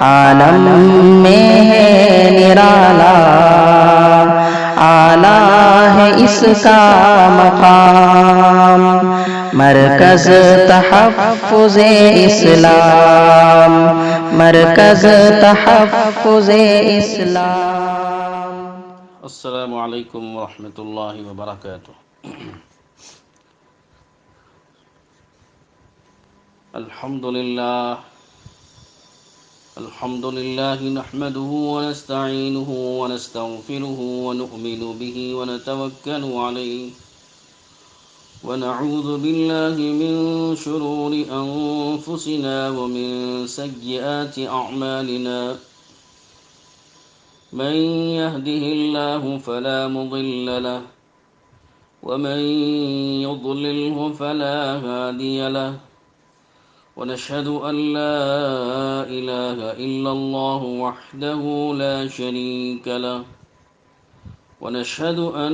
عالم میں ہے نرالا، اعلیٰ ہے اس کا مقام، مرکز تحفظ اسلام، مرکز تحفظ اسلام۔ السلام علیکم ورحمۃ اللہ وبرکاتہ۔ الحمد للہ نحمده ونستعینه ونستغفره ونؤمن به ونتوکل علیہ ونعوذ باللہ من شرور انفسنا ومن سیئات اعمالنا، من يهده الله فلا مضل له ومن يضلله فلا هادي له، ونشهد أن لا إله إلا الله وحده لا شريك له، ونشهد أن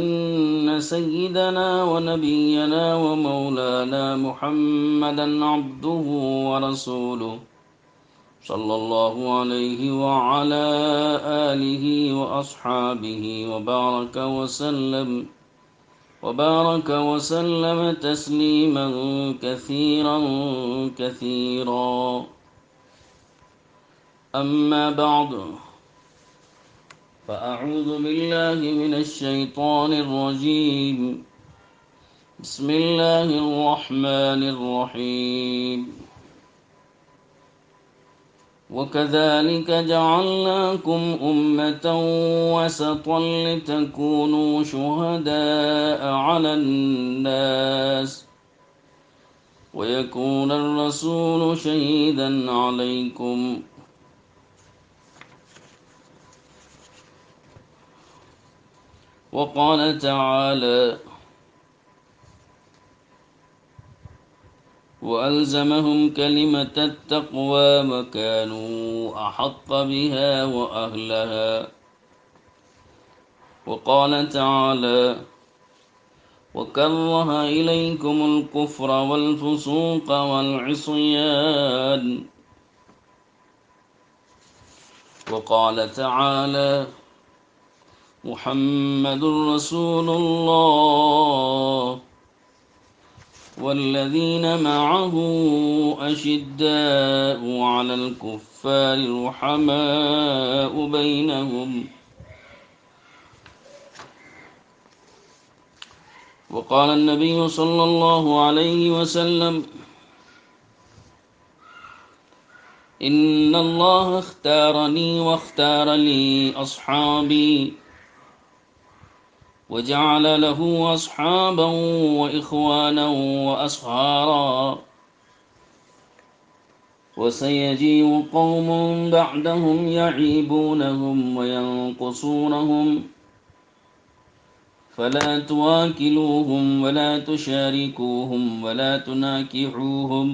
سيدنا ونبينا ومولانا محمدا عبده ورسوله صلى الله عليه وعلى آله وأصحابه وبارك وسلم تسليما كثيرا كثيرا. أما بعد، فأعوذ بالله من الشيطان الرجيم. بسم الله الرحمن الرحيم. وكذلك جعلناكم أمة وسطا لتكونوا شهداء على الناس ويكون الرسول شهيدا عليكم، وقال تعالى: وألزمهم كلمة التقوى وكانوا أحق بها وأهلها، وقال تعالى: وكره إليكم الكفر والفسوق والعصيان، وقال تعالى: محمد رسول الله والذين معه أشداء على الكفار رحماء بينهم، وقال النبي صلى الله عليه وسلم: إن الله اختارني واختار لي أصحابي وجعل له أصحابا وإخوانا وأصهارا، وسيجيء قوم بعدهم يعيبونهم وينقصونهم، فلا تواكلوهم ولا تشاركوهم ولا تناكحوهم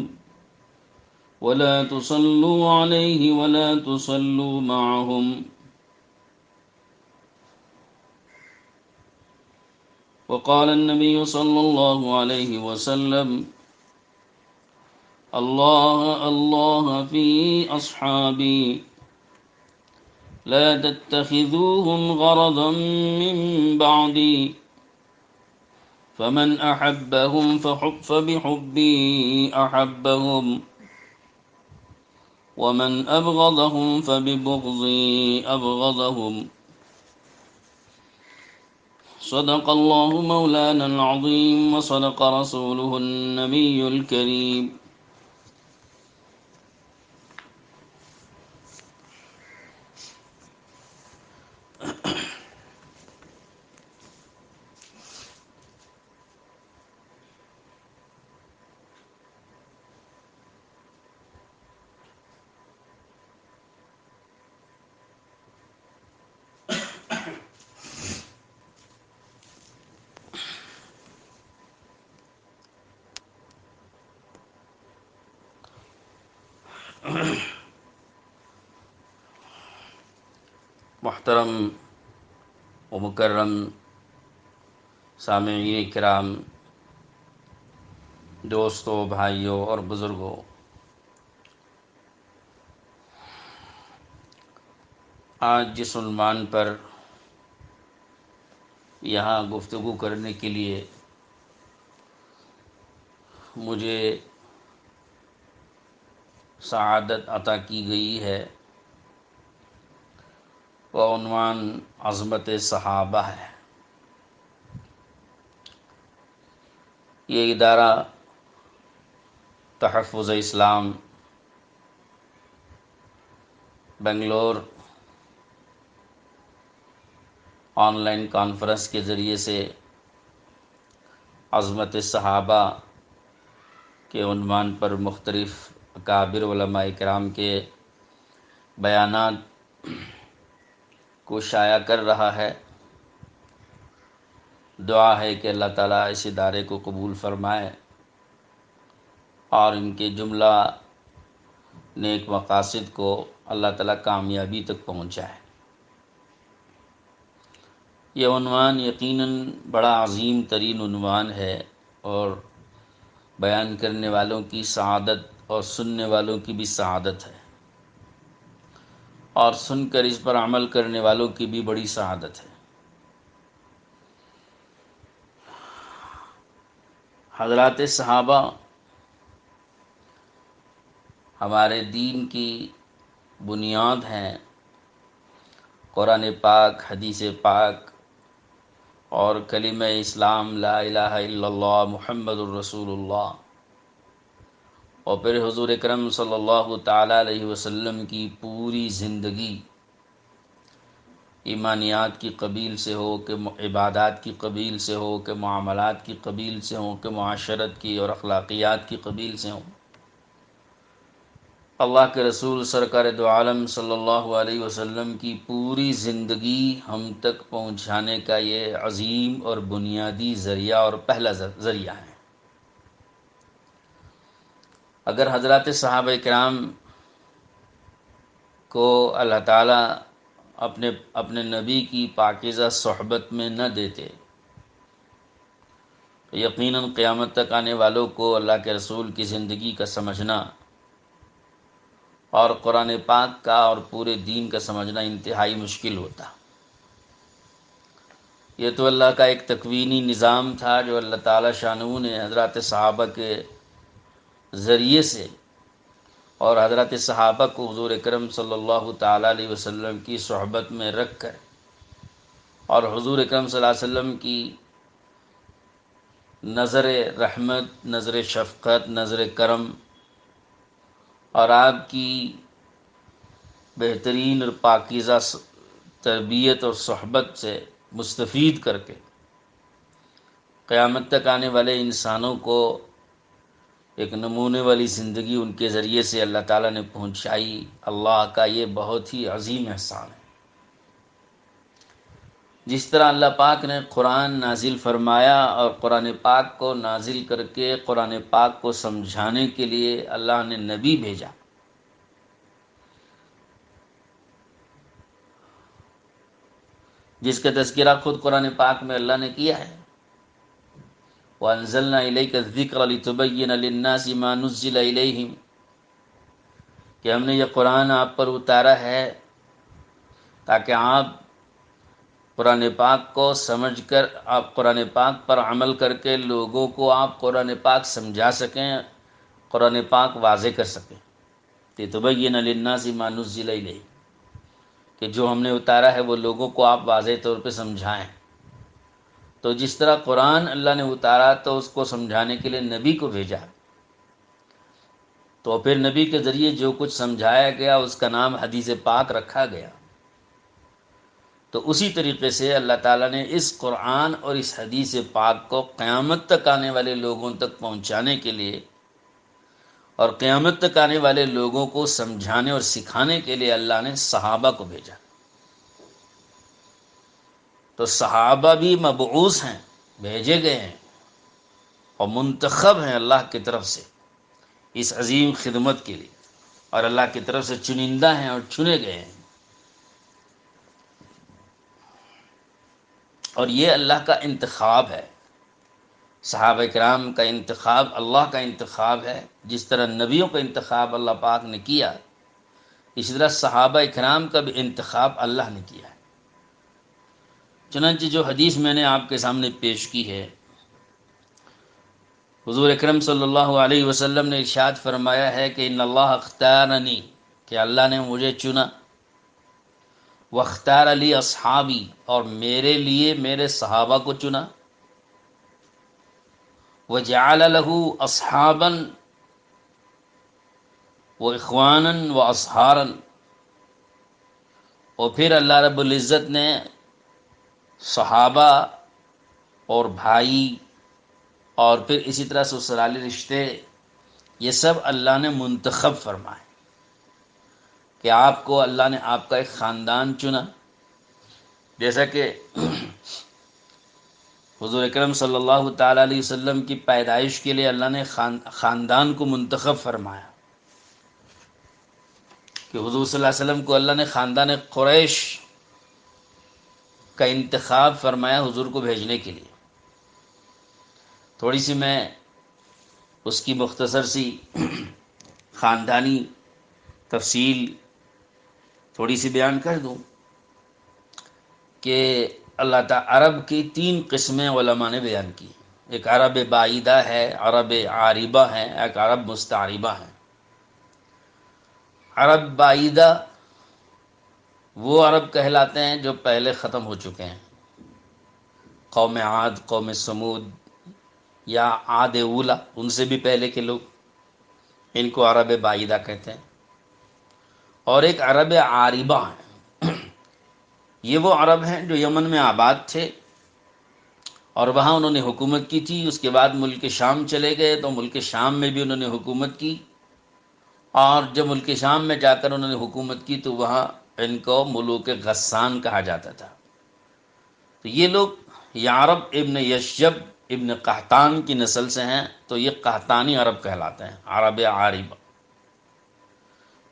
ولا تصلوا عليه ولا تصلوا معهم. وقال النبي صلى الله عليه وسلم: الله الله في أصحابي لا تتخذوهم غرضا من بعدي، فمن أحبهم فبحبي أحبهم، ومن أبغضهم فببغضي أبغضهم. صدق الله مولانا العظيم وصدق رسوله النبي الكريم. محترم و مکرم سامعین کرام، دوستوں، بھائیوں اور بزرگوں، آج جس عنوان پر یہاں گفتگو کرنے کے لیے مجھے سعادت عطا کی گئی ہے وہ عنوان عظمت صحابہ ہے۔ یہ ادارہ تحفظ اسلام بنگلور آن لائن کانفرنس کے ذریعے سے عظمت صحابہ کے عنوان پر مختلف اکابر علماء کرام کے بیانات کو شائع کر رہا ہے۔ دعا ہے کہ اللہ تعالیٰ اس ادارے کو قبول فرمائے اور ان کے جملہ نیک مقاصد کو اللہ تعالیٰ کامیابی تک پہنچائے۔ یہ عنوان یقیناً بڑا عظیم ترین عنوان ہے اور بیان کرنے والوں کی سعادت اور سننے والوں کی بھی سعادت ہے، اور سن کر اس پر عمل کرنے والوں کی بھی بڑی سعادت ہے۔ حضرات صحابہ ہمارے دین کی بنیاد ہیں۔ قرآن پاک، حدیث پاک اور کلمہ اسلام لا الہ الا اللہ محمد الرسول اللہ، اور پھر حضور اکرم صلی اللہ تعالیٰ علیہ وسلم کی پوری زندگی ایمانیات کی قبیل سے ہو کہ عبادات کی قبیل سے ہو کہ معاملات کی قبیل سے ہوں کہ معاشرت کی اور اخلاقیات کی قبیل سے ہوں، اللہ کے رسول سرکار دو عالم صلی اللہ علیہ وسلم کی پوری زندگی ہم تک پہنچانے کا یہ عظیم اور بنیادی ذریعہ اور پہلا ذریعہ ہے۔ اگر حضرات صحابہ کرام کو اللہ تعالیٰ اپنے نبی کی پاکیزہ صحبت میں نہ دیتے تو یقیناً قیامت تک آنے والوں کو اللہ کے رسول کی زندگی کا سمجھنا اور قرآن پاک کا اور پورے دین کا سمجھنا انتہائی مشکل ہوتا۔ یہ تو اللہ کا ایک تکوینی نظام تھا جو اللہ تعالیٰ شانہ نے حضرات صحابہ کے ذریعے سے اور حضرات صحابہ کو حضور اکرم صلی اللہ تعالیٰ علیہ وسلم کی صحبت میں رکھ کر اور حضور اکرم صلی اللہ علیہ وسلم کی نظر رحمت، نظر شفقت، نظر کرم اور آپ کی بہترین اور پاکیزہ تربیت اور صحبت سے مستفید کر کے قیامت تک آنے والے انسانوں کو ایک نمونے والی زندگی ان کے ذریعے سے اللہ تعالیٰ نے پہنچائی۔ اللہ کا یہ بہت ہی عظیم احسان ہے۔ جس طرح اللہ پاک نے قرآن نازل فرمایا اور قرآن پاک کو نازل کر کے قرآن پاک کو سمجھانے کے لیے اللہ نے نبی بھیجا، جس کا تذکرہ خود قرآن پاک میں اللہ نے کیا ہے۔ وَأَنزَلْنَا إِلَيْكَ الذِّكْرَ لِتُبَيِّنَ لِلنَّاسِ مَا نُزِّلَ إِلَيْهِمْ، کہ ہم نے یہ قرآن آپ پر اتارا ہے تاکہ آپ قرآن پاک کو سمجھ کر، آپ قرآن پاک پر عمل کر کے لوگوں کو آپ قرآن پاک سمجھا سکیں، قرآن پاک واضح کر سکیں۔ لِتُبَيِّنَ لِلنَّاسِ مَا نُزِّلَ إِلَيْهِمْ، کہ جو ہم نے اتارا ہے وہ لوگوں کو آپ واضح طور پہ سمجھائیں۔ تو جس طرح قرآن اللہ نے اتارا تو اس کو سمجھانے کے لیے نبی کو بھیجا، تو پھر نبی کے ذریعے جو کچھ سمجھایا گیا اس کا نام حدیث پاک رکھا گیا۔ تو اسی طریقے سے اللہ تعالیٰ نے اس قرآن اور اس حدیث پاک کو قیامت تک آنے والے لوگوں تک پہنچانے کے لیے اور قیامت تک آنے والے لوگوں کو سمجھانے اور سکھانے کے لیے اللہ نے صحابہ کو بھیجا۔ تو صحابہ بھی مبعوث ہیں، بھیجے گئے ہیں اور منتخب ہیں اللہ کی طرف سے اس عظیم خدمت کے لیے، اور اللہ کی طرف سے چنندہ ہیں اور چنے گئے ہیں۔ اور یہ اللہ کا انتخاب ہے، صحابہ کرام کا انتخاب اللہ کا انتخاب ہے۔ جس طرح نبیوں کا انتخاب اللہ پاک نے کیا اسی طرح صحابہ اکرام کا بھی انتخاب اللہ نے کیا ہے۔ چنانچہ جو حدیث میں نے آپ کے سامنے پیش کی ہے، حضور اکرم صلی اللہ علیہ وسلم نے ارشاد فرمایا ہے کہ ان اللہ اختارنی، کہ اللہ نے مجھے چنا، واختار علی اصحابی، اور میرے لیے میرے صحابہ کو چنا، وجعل له اصحابا واخوانا واصہارا، اور پھر اللہ رب العزت نے صحابہ اور بھائی اور پھر اسی طرح سسرالی رشتے، یہ سب اللہ نے منتخب فرمائے کہ آپ کو اللہ نے آپ کا ایک خاندان چنا، جیسا کہ حضور اکرم صلی اللہ تعالیٰ علیہ وسلم کی پیدائش کے لیے اللہ نے خاندان کو منتخب فرمایا کہ حضور صلی اللہ علیہ وسلم کو اللہ نے خاندان قریش کا انتخاب فرمایا حضور کو بھیجنے کے لیے۔ تھوڑی سی میں اس کی مختصر سی خاندانی تفصیل تھوڑی سی بیان کر دوں کہ اللہ تعالیٰ عرب کی 3 قسمیں علماء نے بیان کی۔ ایک عرب بعیدہ ہے، عرب عاربہ ہے، ایک عرب مستعربہ ہے۔ عرب بعیدہ وہ عرب کہلاتے ہیں جو پہلے ختم ہو چکے ہیں، قوم عاد، قوم سمود یا عاد اولا، ان سے بھی پہلے کے لوگ، ان کو عرب بعیدہ کہتے ہیں۔ اور ایک عرب عاربہ ہیں، یہ وہ عرب ہیں جو یمن میں آباد تھے اور وہاں انہوں نے حکومت کی تھی، اس کے بعد ملک شام چلے گئے تو ملک شام میں بھی انہوں نے حکومت کی، اور جب ملک شام میں جا کر انہوں نے حکومت کی تو وہاں ان کو ملوک غسان کہا جاتا تھا۔ تو یہ لوگ یعرب ابن یشجب ابن قحطان کی نسل سے ہیں، تو یہ قحطانی عرب کہلاتے ہیں، عرب عاربہ۔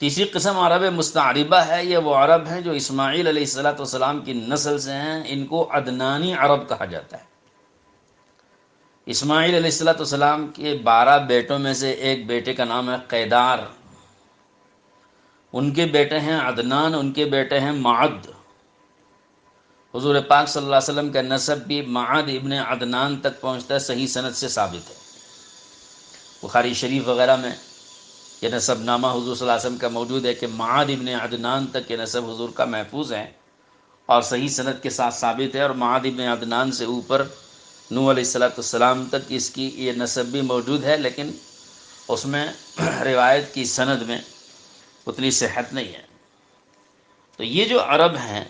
تیسری قسم عرب مستعربہ ہے، یہ وہ عرب ہیں جو اسماعیل علیہ السلام کی نسل سے ہیں، ان کو عدنانی عرب کہا جاتا ہے۔ اسماعیل علیہ السلام کے 12 بیٹوں میں سے ایک بیٹے کا نام ہے قیدار، ان کے بیٹے ہیں عدنان، ان کے بیٹے ہیں معد۔ حضور پاک صلی اللہ علیہ وسلم کا نسب بھی معد ابن عدنان تک پہنچتا ہے، صحیح سند سے ثابت ہے۔ بخاری شریف وغیرہ میں یہ نسب نامہ حضور صلی اللہ علیہ وسلم کا موجود ہے کہ معد ابن عدنان تک یہ نسب حضور کا محفوظ ہے اور صحیح سند کے ساتھ ثابت ہے، اور معد ابن عدنان سے اوپر نوح علیہ السلام تک اس کی یہ نسب بھی موجود ہے، لیکن اس میں روایت کی سند میں اتنی صحت نہیں ہے۔ تو یہ جو عرب ہیں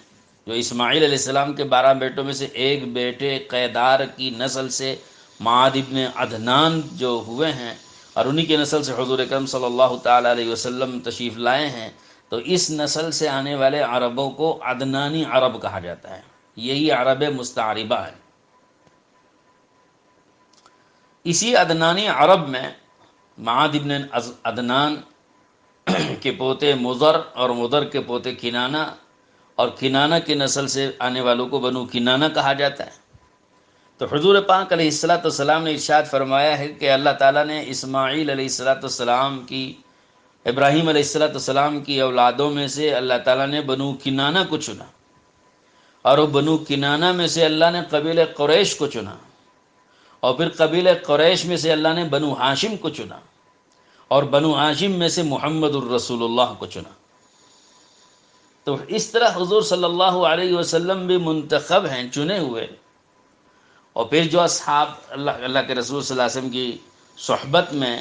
جو اسماعیل علیہ السلام کے 12 بیٹوں میں سے ایک بیٹے قیدار کی نسل سے معاد ابن عدنان جو ہوئے ہیں اور انہی کے نسل سے حضور اکرم صلی اللہ تعالیٰ علیہ وسلم تشریف لائے ہیں، تو اس نسل سے آنے والے عربوں کو عدنانی عرب کہا جاتا ہے، یہی عرب مستعربہ ہے۔ اسی عدنانی عرب میں معاد ابن عدنان کے پوتے مضر اور مضر کے پوتے کنانہ، اور کنانہ کی نسل سے آنے والوں کو بنو کنانہ کہا جاتا ہے۔ تو حضور پاک علیہ السلام نے ارشاد فرمایا ہے کہ اللہ تعالیٰ نے اسماعیل علیہ السلام کی، ابراہیم علیہ السلام کی اولادوں میں سے اللہ تعالیٰ نے بنو کنانہ کو چنا، اور وہ بنو کنانہ میں سے اللہ نے قبیل قریش کو چنا، اور پھر قبیل قریش میں سے اللہ نے بنو ہاشم کو چنا، اور بنو ہاشم میں سے محمد الرسول اللہ کو چنا۔ تو اس طرح حضور صلی اللہ علیہ وسلم بھی منتخب ہیں، چنے ہوئے، اور پھر جو اصحاب اللہ کے رسول صلی اللہ علیہ وسلم کی صحبت میں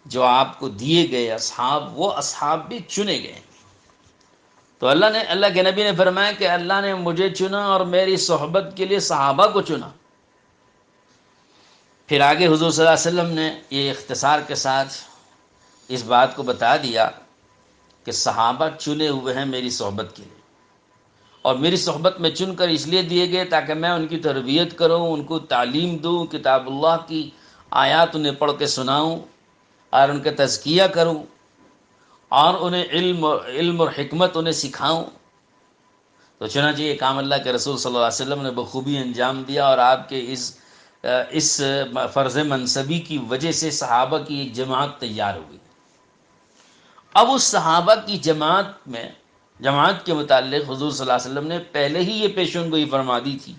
جو آپ کو دیے گئے اصحاب، وہ اصحاب بھی چنے گئے۔ تو اللہ کے نبی نے فرمایا کہ اللہ نے مجھے چنا اور میری صحبت کے لیے صحابہ کو چنا۔ پھر آگے حضور صلی اللہ علیہ وسلم نے یہ اختصار کے ساتھ اس بات کو بتا دیا کہ صحابہ چنے ہوئے ہیں میری صحبت کے لیے، اور میری صحبت میں چن کر اس لیے دیے گئے تاکہ میں ان کی تربیت کروں، ان کو تعلیم دوں، کتاب اللہ کی آیات انہیں پڑھ کے سناؤں اور ان کا تزکیہ کروں، اور انہیں علم اور حکمت انہیں سکھاؤں۔ تو چنانچہ یہ کام اللہ کے رسول صلی اللہ علیہ وسلم نے بخوبی انجام دیا، اور آپ کے اس فرض منصبی کی وجہ سے صحابہ کی ایک جماعت تیار ہوئی۔ اب اس صحابہ کی جماعت کے متعلق حضور صلی اللہ علیہ وسلم نے پہلے ہی یہ پیشن گوئی فرما دی تھی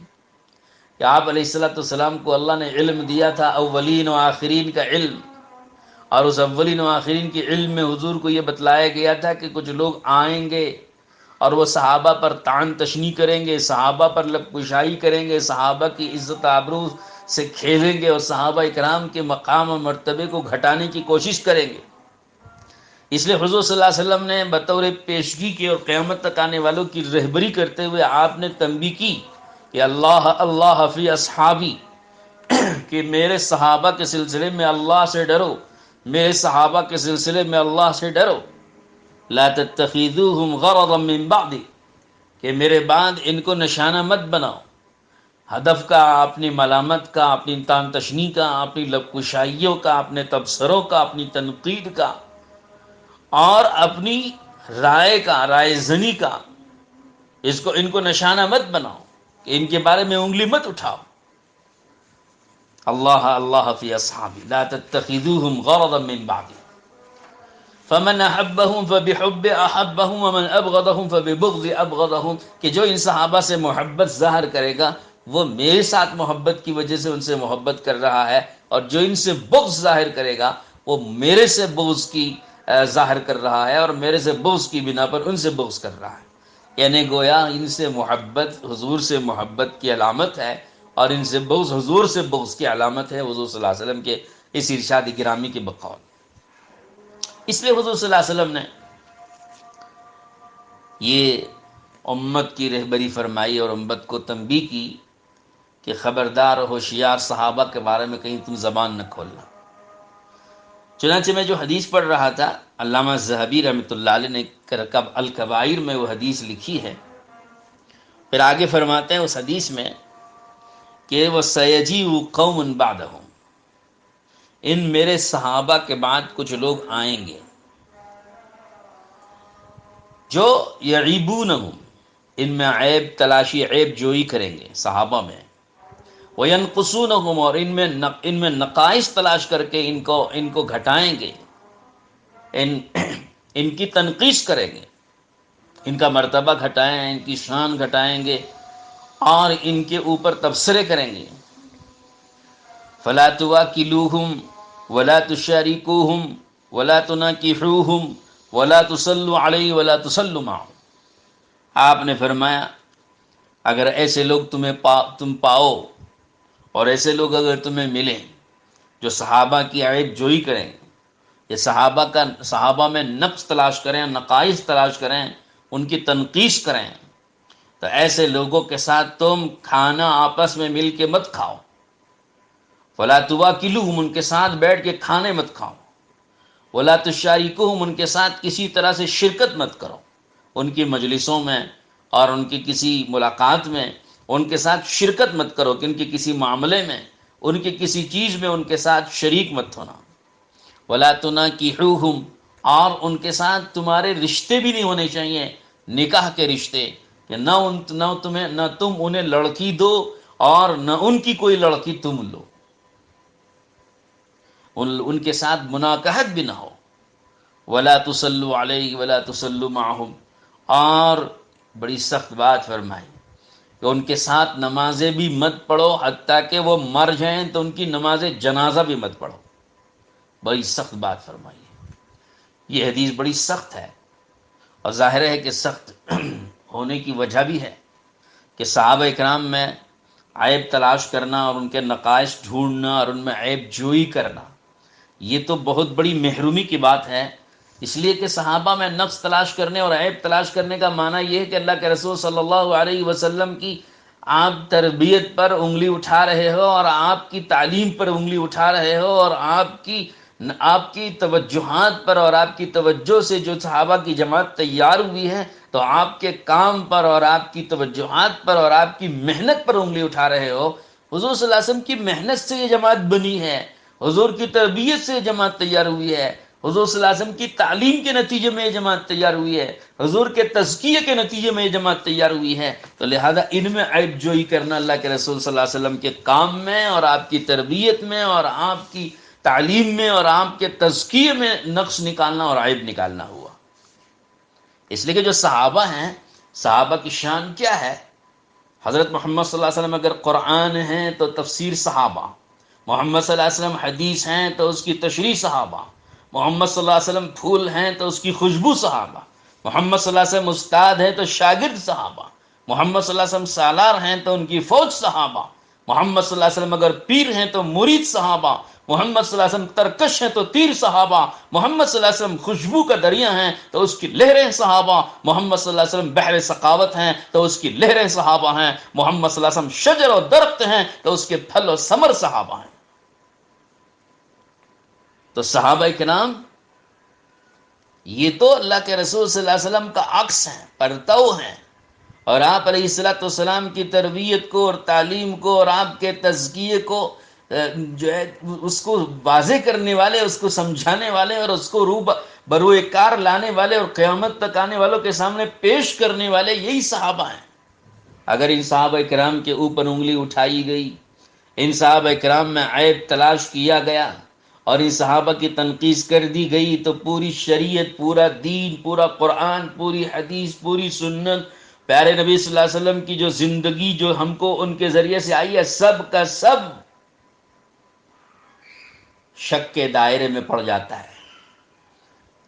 کہ آپ علیہ السلام کو اللہ نے علم دیا تھا، اولین و آخرین کا علم، اور اس اولین و آخرین کے علم میں حضور کو یہ بتلایا گیا تھا کہ کچھ لوگ آئیں گے اور وہ صحابہ پر طعن تشنیع کریں گے، صحابہ پر لب کشائی کریں گے، صحابہ کی عزت آبرو سے کھیلیں گے اور صحابہ اکرام کے مقام اور مرتبے کو گھٹانے کی کوشش کریں گے۔ اس لیے حضور صلی اللہ علیہ وسلم نے بطور پیشگی کے اور قیامت تک آنے والوں کی رہبری کرتے ہوئے آپ نے تنبیہ کی کہ اللہ فی اصحابی، کہ میرے صحابہ کے سلسلے میں اللہ سے ڈرو، میرے صحابہ کے سلسلے میں اللہ سے ڈرو، لا تتخذوہم غرضا من بعدی، کہ میرے بعد ان کو نشانہ مت بناؤ، ہدف کا، اپنی ملامت کا، اپنی طعن تشنیع کا، اپنی لب کشائیوں کا، اپنے تبصروں کا، اپنی تنقید کا اور اپنی رائے زنی کا، ان کو نشانہ مت بناؤ، کہ ان کے بارے میں انگلی مت اٹھاؤ۔ اللہ فی اصحابی لا تتخذوہم غرضا من بعدی فمن احبهم فبحب احبهم ومن ابغضهم فببغض ابغضهم، کہ جو ان صحابہ سے محبت ظاہر کرے گا وہ میرے ساتھ محبت کی وجہ سے ان سے محبت کر رہا ہے، اور جو ان سے بغض ظاہر کرے گا وہ میرے سے بغض کی ظاہر کر رہا ہے، اور میرے سے بغض کی بنا پر ان سے بغض کر رہا ہے۔ یعنی گویا ان سے محبت حضور سے محبت کی علامت ہے، اور ان سے بغض حضور سے بغض کی علامت ہے، حضور صلی اللہ علیہ وسلم کے اس ارشاد گرامی کے بقول۔ اس لیے حضور صلی اللہ علیہ وسلم نے یہ امت کی رہبری فرمائی اور امت کو تنبیہ کی کہ خبردار اور ہوشیار، صحابہ کے بارے میں کہیں تم زبان نہ کھولنا۔ چنانچہ میں جو حدیث پڑھ رہا تھا، علامہ ذہبی رحمۃ اللہ علیہ نے الکبائر میں وہ حدیث لکھی ہے، پھر آگے فرماتے ہیں اس حدیث میں کہ وہ سیجیء قوم بعدہم، ان میرے صحابہ کے بعد کچھ لوگ آئیں گے جو یعیبونہم، ان میں عیب تلاشی، عیب جوئی کریں گے صحابہ میں، وینقصونہم، اور ان میں نقائص تلاش کر کے ان کو گھٹائیں گے، ان کی تنقیص کریں گے، ان کا مرتبہ گھٹائیں، ان کی شان گھٹائیں گے اور ان کے اوپر تبصرے کریں گے۔ فلا تواکلوہم ولا تشارکوہم ولا تناکحوہم ولا تصلوا علیہ ولا تصلوا معہم۔ آپ نے فرمایا اگر ایسے لوگ تم پاؤ اور ایسے لوگ اگر تمہیں ملیں جو صحابہ کی عیب جوئی کریں، یہ صحابہ میں نقص تلاش کریں، نقائص تلاش کریں، ان کی تنقیص کریں، تو ایسے لوگوں کے ساتھ تم کھانا آپس میں مل کے مت کھاؤ۔ فلا تواکلوہم، ان کے ساتھ بیٹھ کے کھانے مت کھاؤ۔ ولا تشارکوہم، ان کے ساتھ کسی طرح سے شرکت مت کرو، ان کی مجلسوں میں اور ان کی کسی ملاقات میں ان کے ساتھ شرکت مت کرو، کہ ان کے کسی معاملے میں، ان کی کسی چیز میں ان کے ساتھ شریک مت ہونا۔ ولا تناکحوہم، اور ان کے ساتھ تمہارے رشتے بھی نہیں ہونے چاہیے، نکاح کے رشتے، کہ نہ تم انہیں لڑکی دو اور نہ ان کی کوئی لڑکی تم لو، ان کے ساتھ مناکحت بھی نہ ہو۔ ولا تصلوا علیہ ولا تصلوا معہم، اور بڑی سخت بات فرمائی کہ ان کے ساتھ نمازیں بھی مت پڑھو، حتیٰ کہ وہ مر جائیں تو ان کی نماز جنازہ بھی مت پڑھو۔ بڑی سخت بات فرمائی ہے۔ یہ حدیث بڑی سخت ہے، اور ظاہر ہے کہ سخت ہونے کی وجہ بھی ہے کہ صحابہ اکرام میں عیب تلاش کرنا اور ان کے نقائص ڈھونڈنا اور ان میں عیب جوئی کرنا، یہ تو بہت بڑی محرومی کی بات ہے۔ اس لیے کہ صحابہ میں نقص تلاش کرنے اور عیب تلاش کرنے کا معنی یہ ہے کہ اللہ کے رسول صلی اللہ علیہ وسلم کی آپ تربیت پر انگلی اٹھا رہے ہو، اور آپ کی تعلیم پر انگلی اٹھا رہے ہو، اور آپ کی توجہات پر اور آپ کی توجہ سے جو صحابہ کی جماعت تیار ہوئی ہے، تو آپ کے کام پر اور آپ کی توجہات پر اور آپ کی محنت پر انگلی اٹھا رہے ہو۔ حضور صلی اللہ علیہ وسلم کی محنت سے یہ جماعت بنی ہے، حضور کی تربیت سے یہ جماعت تیار ہوئی ہے، حضور صلی اللہ علیہ وسلم کی تعلیم کے نتیجے میں یہ جماعت تیار ہوئی ہے، حضور کے تزکیے کے نتیجے میں یہ جماعت تیار ہوئی ہے، تو لہذا ان میں عیب جوئی کرنا اللہ کے رسول صلی اللہ علیہ وسلم کے کام میں اور آپ کی تربیت میں اور آپ کی تعلیم میں اور آپ کے تزکیے میں نقص نکالنا اور عیب نکالنا ہوا۔ اس لیے کہ جو صحابہ ہیں، صحابہ کی شان کیا ہے؟ حضرت محمد صلی اللہ علیہ وسلم اگر قرآن ہیں تو تفسیر صحابہ، محمد صلی اللہ علیہ وسلم حدیث ہیں تو اس کی تشریح صحابہ، محمد صلی اللہ علیہ وسلم پھول ہیں تو اس کی خوشبو صحابہ، محمد صلی اللہ علیہ وسلم استاد ہیں تو شاگرد صحابہ، محمد صلی اللہ علیہ وسلم سالار ہیں تو ان کی فوج صحابہ، محمد صلی اللہ علیہ وسلم اگر پیر ہیں تو مرید صحابہ، محمد صلی اللہ علیہ وسلم ترکش ہیں تو تیر صحابہ، محمد صلی اللہ علیہ وسلم خوشبو کا دریا ہیں تو اس کی لہریں صحابہ، محمد صلی اللہ علیہ وسلم بحر سخاوت ہیں تو اس کی لہریں صحابہ ہیں، محمد صلی اللہ علیہ وسلم شجر و درخت ہیں تو اس کے پھل و ثمر صحابہ ہیں۔ تو صحابہ کرام یہ تو اللہ کے رسول صلی اللہ علیہ وسلم کا عکس ہیں، پرتو ہیں، اور آپ علیہ الصلوۃ والسلام کی تربیت کو اور تعلیم کو اور آپ کے تزکیے کو جو ہے اس کو واضح کرنے والے، اس کو سمجھانے والے اور اس کو بروئے کار لانے والے اور قیامت تک آنے والوں کے سامنے پیش کرنے والے یہی صحابہ ہیں۔ اگر ان صحابہ کرام کے اوپر انگلی اٹھائی گئی، ان صحابہ کرام میں عیب تلاش کیا گیا اور ان صحابہ کی تنقیص کر دی گئی تو پوری شریعت، پورا دین، پورا قرآن، پوری حدیث، پوری سنت، پیارے نبی صلی اللہ علیہ وسلم کی جو زندگی جو ہم کو ان کے ذریعے سے آئی ہے، سب کا سب شک کے دائرے میں پڑ جاتا ہے۔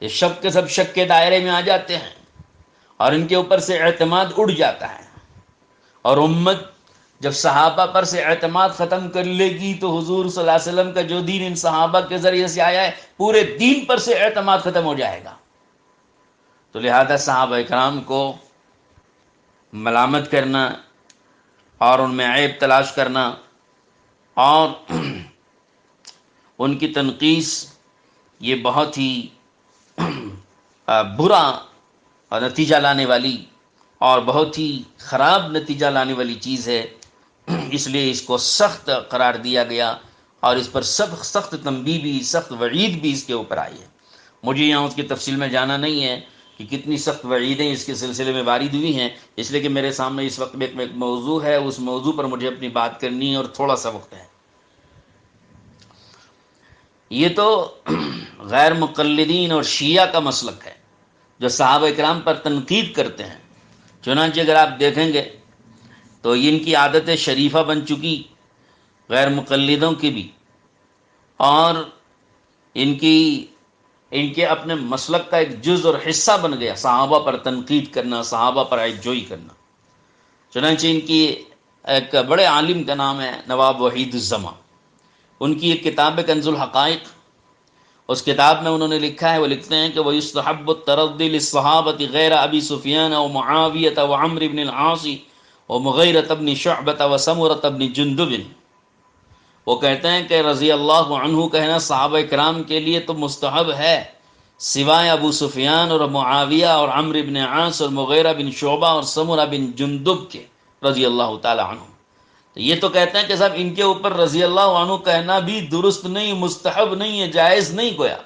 یہ شک کے سب شک کے دائرے میں آ جاتے ہیں اور ان کے اوپر سے اعتماد اڑ جاتا ہے، اور امت جب صحابہ پر سے اعتماد ختم کر لے گی تو حضور صلی اللہ علیہ وسلم کا جو دین ان صحابہ کے ذریعے سے آیا ہے، پورے دین پر سے اعتماد ختم ہو جائے گا۔ تو لہذا صحابہ اکرام کو ملامت کرنا اور ان میں عیب تلاش کرنا اور ان کی تنقیص، یہ بہت ہی برا نتیجہ لانے والی اور بہت ہی خراب نتیجہ لانے والی چیز ہے۔ اس لیے اس کو سخت قرار دیا گیا اور اس پر سخت تنبیہ بھی، سخت وعید بھی اس کے اوپر آئی ہے۔ مجھے یہاں اس کی تفصیل میں جانا نہیں ہے کہ کتنی سخت وعیدیں اس کے سلسلے میں وارد ہوئی ہیں، اس لیے کہ میرے سامنے اس وقت ایک موضوع ہے، اس موضوع پر مجھے اپنی بات کرنی ہے اور تھوڑا سا وقت ہے۔ یہ تو غیر مقلدین اور شیعہ کا مسلک ہے جو صحابہ اکرام پر تنقید کرتے ہیں۔ چنانچہ اگر آپ دیکھیں گے تو ان کی عادت شریفہ بن چکی غیر مقلدوں کی بھی، اور ان کے اپنے مسلک کا ایک جز اور حصہ بن گیا صحابہ پر تنقید کرنا، صحابہ پر عیب جوئی کرنا۔ چنانچہ ان کی ایک بڑے عالم کا نام ہے نواب وحید الزماں، ان کی ایک کتاب ہے کنز الحقائق، اس کتاب میں انہوں نے لکھا ہے، وہ لکھتے ہیں کہ وَيُسْتَحَبُّ التَّرَضِّي لِلصَّحَابَةِ غَيْرَ أَبِي سُفْيَانَ وَمُعَاوِيَةَ وَعَمْرِ بْنِ الْعَاصِ وَمُغِيرَةَ بْنِ شُعْبَةَ وَسَمُرَةَ بْنِ جُندُبٍ۔ وہ کہتے ہیں کہ رضی اللہ عنہ کہنا صحابہ کرام کے لیے تو مستحب ہے سوائے ابو سفیان اور معاویہ اور عمرو بن عاص اور مغیرہ بن شعبہ اور سمرہ بن جندب کے رضی اللہ تعالی عنہ۔ تو یہ تو کہتے ہیں کہ صاحب ان کے اوپر رضی اللہ عنہ کہنا بھی درست نہیں، مستحب نہیں ہے، جائز نہیں گویا۔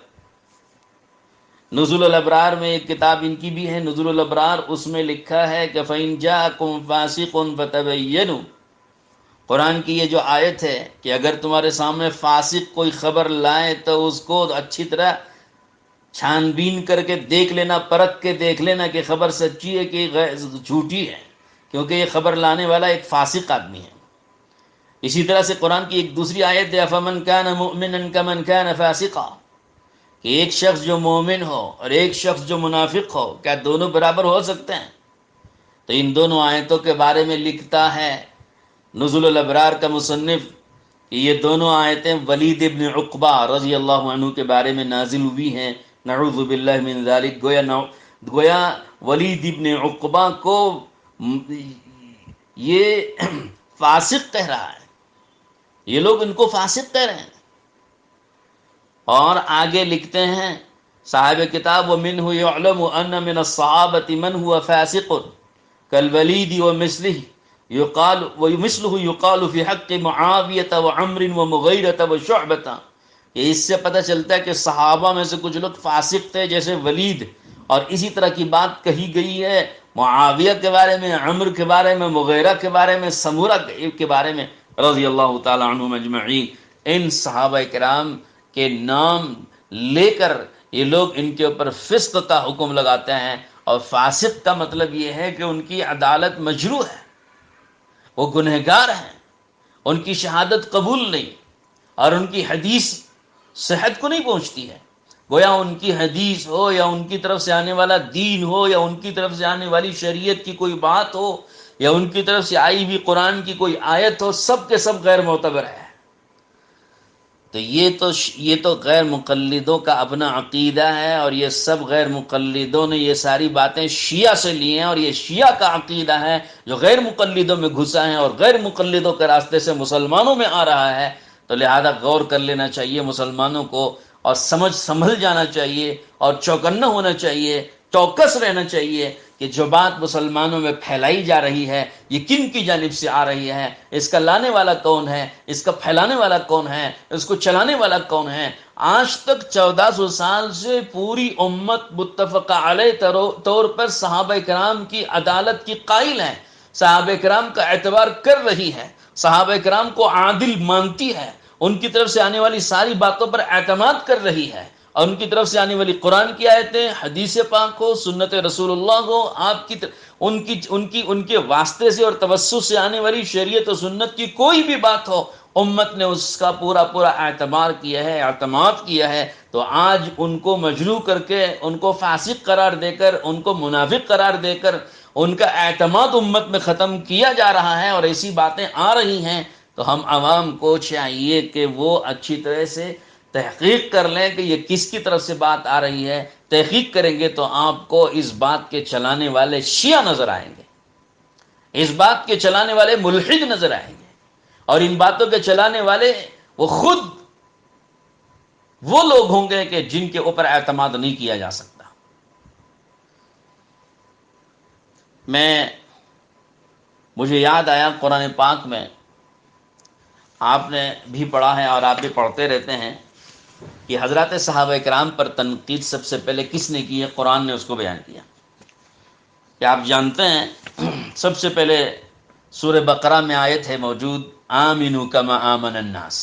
نزول الابرار میں ایک کتاب ان کی بھی ہے نزول الابرار، اس میں لکھا ہے کہ فَإِن جَاءَكُمْ فَاسِقٌ فَتَبَيَّنُوا، قرآن کی یہ جو آیت ہے کہ اگر تمہارے سامنے فاسق کوئی خبر لائے تو اس کو اچھی طرح چھان بین کر کے دیکھ لینا، پرکھ کے دیکھ لینا کہ خبر سچی ہے کہ جھوٹی ہے، کیونکہ یہ خبر لانے والا ایک فاسق آدمی ہے۔ اسی طرح سے قرآن کی ایک دوسری آیت ہے أَفَمَنْ كَانَ مُؤْمِنًا كَمَنْ كَانَ فَاسِقًا، کہ ایک شخص جو مومن ہو اور ایک شخص جو منافق ہو، کیا دونوں برابر ہو سکتے ہیں؟ تو ان دونوں آیتوں کے بارے میں لکھتا ہے نزول الابرار کا مصنف کہ یہ دونوں آیتیں ولید ابن عقبہ رضی اللہ عنہ کے بارے میں نازل ہوئی ہیں، نعوذ باللہ من ذالک۔ گویا ولید ابن عقبہ کو یہ فاسق کہہ رہا ہے، یہ لوگ ان کو فاسق کہہ رہے ہیں۔ اور آگے لکھتے ہیں صاحب کتاب وَمِنْهُ يُعْلَمُ أَنَّ مِنَ الصَّحَابَةِ مَنْ هُوَ فَاسِقٌ كَالْوَلِيدِ وَمِثْلُهُ يُقَالُ فِي حَقِّ مُعَاوِيَةَ وَعَمْرٍ وَمُغِيرَةَ وَشُعْبَةَ۔ یہ اس سے پتہ چلتا ہے کہ صحابہ میں سے کچھ لوگ فاسق تھے جیسے ولید، اور اسی طرح کی بات کہی گئی ہے معاویہ کے بارے میں، عمر کے بارے میں، مغیرہ کے بارے میں، سمورہ کے بارے میں رضی اللہ تعالی عنہم اجمعین۔ ان صحابہ کرام کے نام لے کر یہ لوگ ان کے اوپر فسق کا حکم لگاتے ہیں اور فاسق کا مطلب یہ ہے کہ ان کی عدالت مجروح ہے، وہ گنہگار ہیں، ان کی شہادت قبول نہیں، اور ان کی حدیث صحت کو نہیں پہنچتی ہے۔ گویا ان کی حدیث ہو یا ان کی طرف سے آنے والا دین ہو یا ان کی طرف سے آنے والی شریعت کی کوئی بات ہو یا ان کی طرف سے آئی ہوئی قرآن کی کوئی آیت ہو، سب کے سب غیر معتبر ہے۔ تو یہ تو غیر مقلدوں کا اپنا عقیدہ ہے، اور یہ سب غیر مقلدوں نے یہ ساری باتیں شیعہ سے لی ہیں، اور یہ شیعہ کا عقیدہ ہے جو غیر مقلدوں میں گھسا ہے اور غیر مقلدوں کے راستے سے مسلمانوں میں آ رہا ہے۔ تو لہذا غور کر لینا چاہیے مسلمانوں کو، اور سنبھل جانا چاہیے، اور چوکنا ہونا چاہیے، چوکس رہنا چاہیے کہ جو بات مسلمانوں میں پھیلائی جا رہی ہے یہ کن کی جانب سے آ رہی ہے، اس کا لانے والا کون ہے، اس کا پھیلانے والا کون ہے، اس کو چلانے والا کون ہے۔ آج تک 1400 سال سے پوری امت متفقہ علیہ طور پر صحابہ کرام کی عدالت کی قائل ہے، صحابہ کرام کا اعتبار کر رہی ہے، صحابہ کرام کو عادل مانتی ہے، ان کی طرف سے آنے والی ساری باتوں پر اعتماد کر رہی ہے، اور ان کی طرف سے آنے والی قرآن کی آیتیں، حدیث پاک ہو، سنت رسول اللہ ہو، آپ کی ان کے واسطے سے اور توسط سے آنے والی شریعت و سنت کی کوئی بھی بات ہو، امت نے اس کا پورا اعتبار کیا ہے، اعتماد کیا ہے۔ تو آج ان کو مجروح کر کے، ان کو فاسق قرار دے کر، ان کو منافق قرار دے کر ان کا اعتماد امت میں ختم کیا جا رہا ہے، اور ایسی باتیں آ رہی ہیں۔ تو ہم عوام کو چاہیے کہ وہ اچھی طرح سے تحقیق کر لیں کہ یہ کس کی طرف سے بات آ رہی ہے۔ تحقیق کریں گے تو آپ کو اس بات کے چلانے والے شیعہ نظر آئیں گے، اس بات کے چلانے والے ملحد نظر آئیں گے، اور ان باتوں کے چلانے والے وہ خود وہ لوگ ہوں گے کہ جن کے اوپر اعتماد نہیں کیا جا سکتا۔ مجھے یاد آیا قرآن پاک میں، آپ نے بھی پڑھا ہے اور آپ بھی پڑھتے رہتے ہیں، کہ حضرات صحابہ کرام پر تنقید سب سے پہلے کس نے کی ہے؟ قرآن نے اس کو بیان کیا۔ کہ آپ جانتے ہیں سب سے پہلے سورہ بقرہ میں آیت ہے موجود، آمنوا کما آمن الناس۔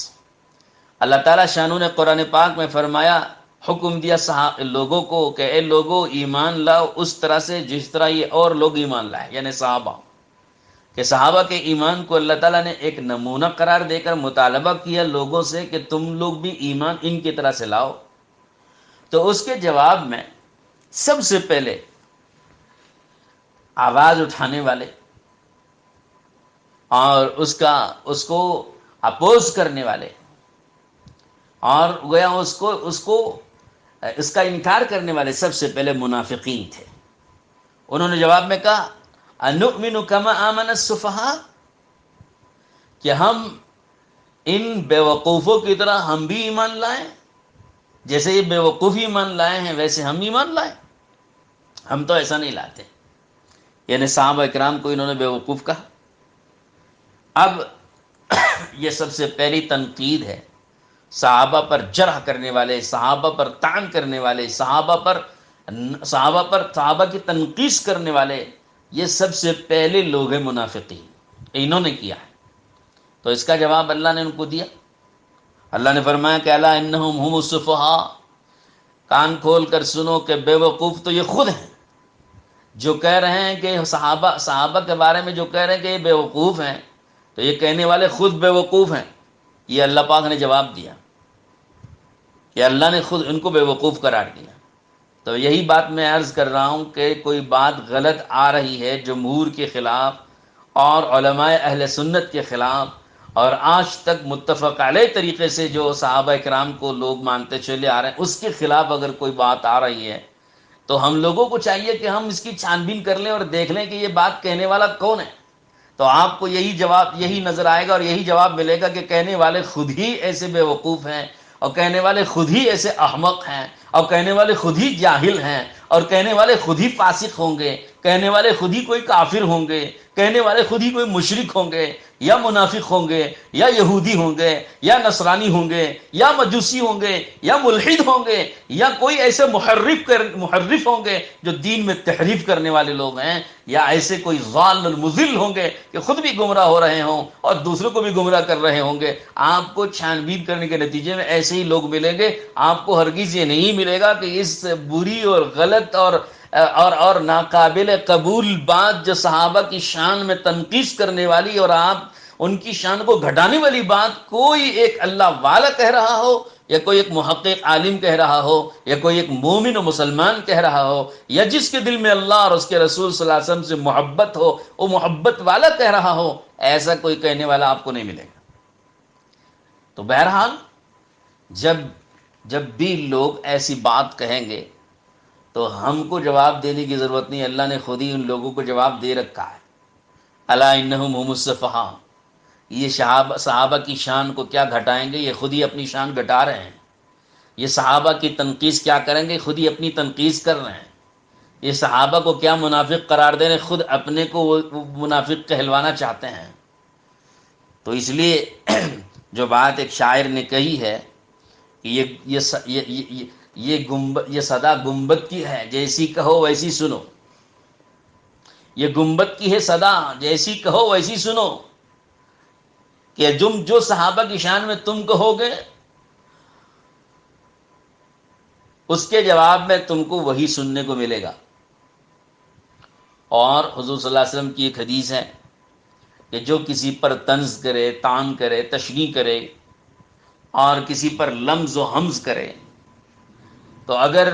اللہ تعالیٰ شانو نے قرآن پاک میں فرمایا، حکم دیا لوگوں کو کہ اے لوگوں ایمان لاؤ اس طرح سے جس طرح یہ اور لوگ ایمان لائے، یعنی صحابہ، کہ صحابہ کے ایمان کو اللہ تعالیٰ نے ایک نمونہ قرار دے کر مطالبہ کیا لوگوں سے کہ تم لوگ بھی ایمان ان کی طرح سے لاؤ۔ تو اس کے جواب میں سب سے پہلے آواز اٹھانے والے اور اس کو اپوز کرنے والے اور گویا اس کا انکار کرنے والے سب سے پہلے منافقین تھے۔ انہوں نے جواب میں کہا، انؤمن کما آمن السفہاء، کہ ہم ان بیوقوفوں کی طرح ہم بھی ایمان لائیں، جیسے یہ بیوقوف ایمان لائے ہیں ویسے ہم ایمان لائیں؟ ہم تو ایسا نہیں لاتے۔ یعنی صحابہ کرام کو انہوں نے بیوقوف کہا۔ اب یہ سب سے پہلی تنقید ہے، صحابہ پر جرح کرنے والے، صحابہ پر طعن کرنے والے، صحابہ کی تنقیص کرنے والے، یہ سب سے پہلے لوگ ہیں منافقین، انہوں نے کیا ہے۔ تو اس کا جواب اللہ نے ان کو دیا۔ اللہ نے فرمایا کہ الا انہم هم السفہاء، کان کھول کر سنو کہ بے وقوف تو یہ خود ہیں، جو کہہ رہے ہیں کہ صحابہ کے بارے میں جو کہہ رہے ہیں کہ یہ بے وقوف ہیں، تو یہ کہنے والے خود بے وقوف ہیں۔ یہ اللہ پاک نے جواب دیا کہ اللہ نے خود ان کو بے وقوف قرار دیا۔ تو یہی بات میں عرض کر رہا ہوں کہ کوئی بات غلط آ رہی ہے جمہور کے خلاف اور علماء اہل سنت کے خلاف، اور آج تک متفق علیہ طریقے سے جو صحابہ کرام کو لوگ مانتے چلے آ رہے ہیں، اس کے خلاف اگر کوئی بات آ رہی ہے تو ہم لوگوں کو چاہیے کہ ہم اس کی چھان بین کر لیں اور دیکھ لیں کہ یہ بات کہنے والا کون ہے۔ تو آپ کو یہی نظر آئے گا اور یہی جواب ملے گا کہ کہنے والے خود ہی ایسے بے وقوف ہیں، اور کہنے والے خود ہی ایسے احمق ہیں، اور کہنے والے خود ہی جاہل ہیں، اور کہنے والے خود ہی فاسق ہوں گے، کہنے والے خود ہی کوئی کافر ہوں گے، کہنے والے خود ہی کوئی مشرک ہوں گے، یا منافق ہوں گے، یا یہودی ہوں گے، یا نصرانی ہوں گے، یا مجوسی ہوں گے، یا ملحد ہوں گے، یا کوئی ایسے محرف ہوں گے جو دین میں تحریف کرنے والے لوگ ہیں، یا ایسے کوئی ضال المضل ہوں گے کہ خود بھی گمراہ ہو رہے ہوں اور دوسروں کو بھی گمراہ کر رہے ہوں گے۔ آپ کو چھان بین کرنے کے نتیجے میں ایسے ہی لوگ ملیں گے۔ آپ کو ہرگز یہ نہیں ملے گا کہ اس بری اور غلط اور اور ناقابل قبول بات جو صحابہ کی شان میں تنقیص کرنے والی اور آپ ان کی شان کو گھٹانے والی بات کوئی ایک اللہ والا کہہ رہا ہو، یا کوئی ایک محقق عالم کہہ رہا ہو، یا کوئی ایک مومن و مسلمان کہہ رہا ہو، یا جس کے دل میں اللہ اور اس کے رسول صلی اللہ علیہ وسلم سے محبت ہو، وہ محبت والا کہہ رہا ہو، ایسا کوئی کہنے والا آپ کو نہیں ملے گا۔ تو بہرحال جب بھی لوگ ایسی بات کہیں گے تو ہم کو جواب دینے کی ضرورت نہیں، اللہ نے خود ہی ان لوگوں کو جواب دے رکھا ہے۔ الا انہم هم السفہاء، یہ صحابہ کی شان کو کیا گھٹائیں گے؟ یہ خود ہی اپنی شان گھٹا رہے ہیں۔ یہ صحابہ کی تنقیص کیا کریں گے؟ خود ہی اپنی تنقیص کر رہے ہیں۔ یہ صحابہ کو کیا منافق قرار دے رہے ہیں؟ خود اپنے کو وہ منافق کہلوانا چاہتے ہیں۔ تو اس لیے جو بات ایک شاعر نے کہی ہے کہ یہ صدا گنبد کی ہے، جیسی کہو ویسی سنو۔ یہ گنبد کی ہے صدا، جیسی کہو ویسی سنو، کہ جو صحابہ کی شان میں تم کہو گے اس کے جواب میں تم کو وہی سننے کو ملے گا۔ اور حضور صلی اللہ علیہ وسلم کی ایک حدیث ہے کہ جو کسی پر طنز کرے، طعن کرے، تشنیع کرے اور کسی پر لمز و حمز کرے، تو اگر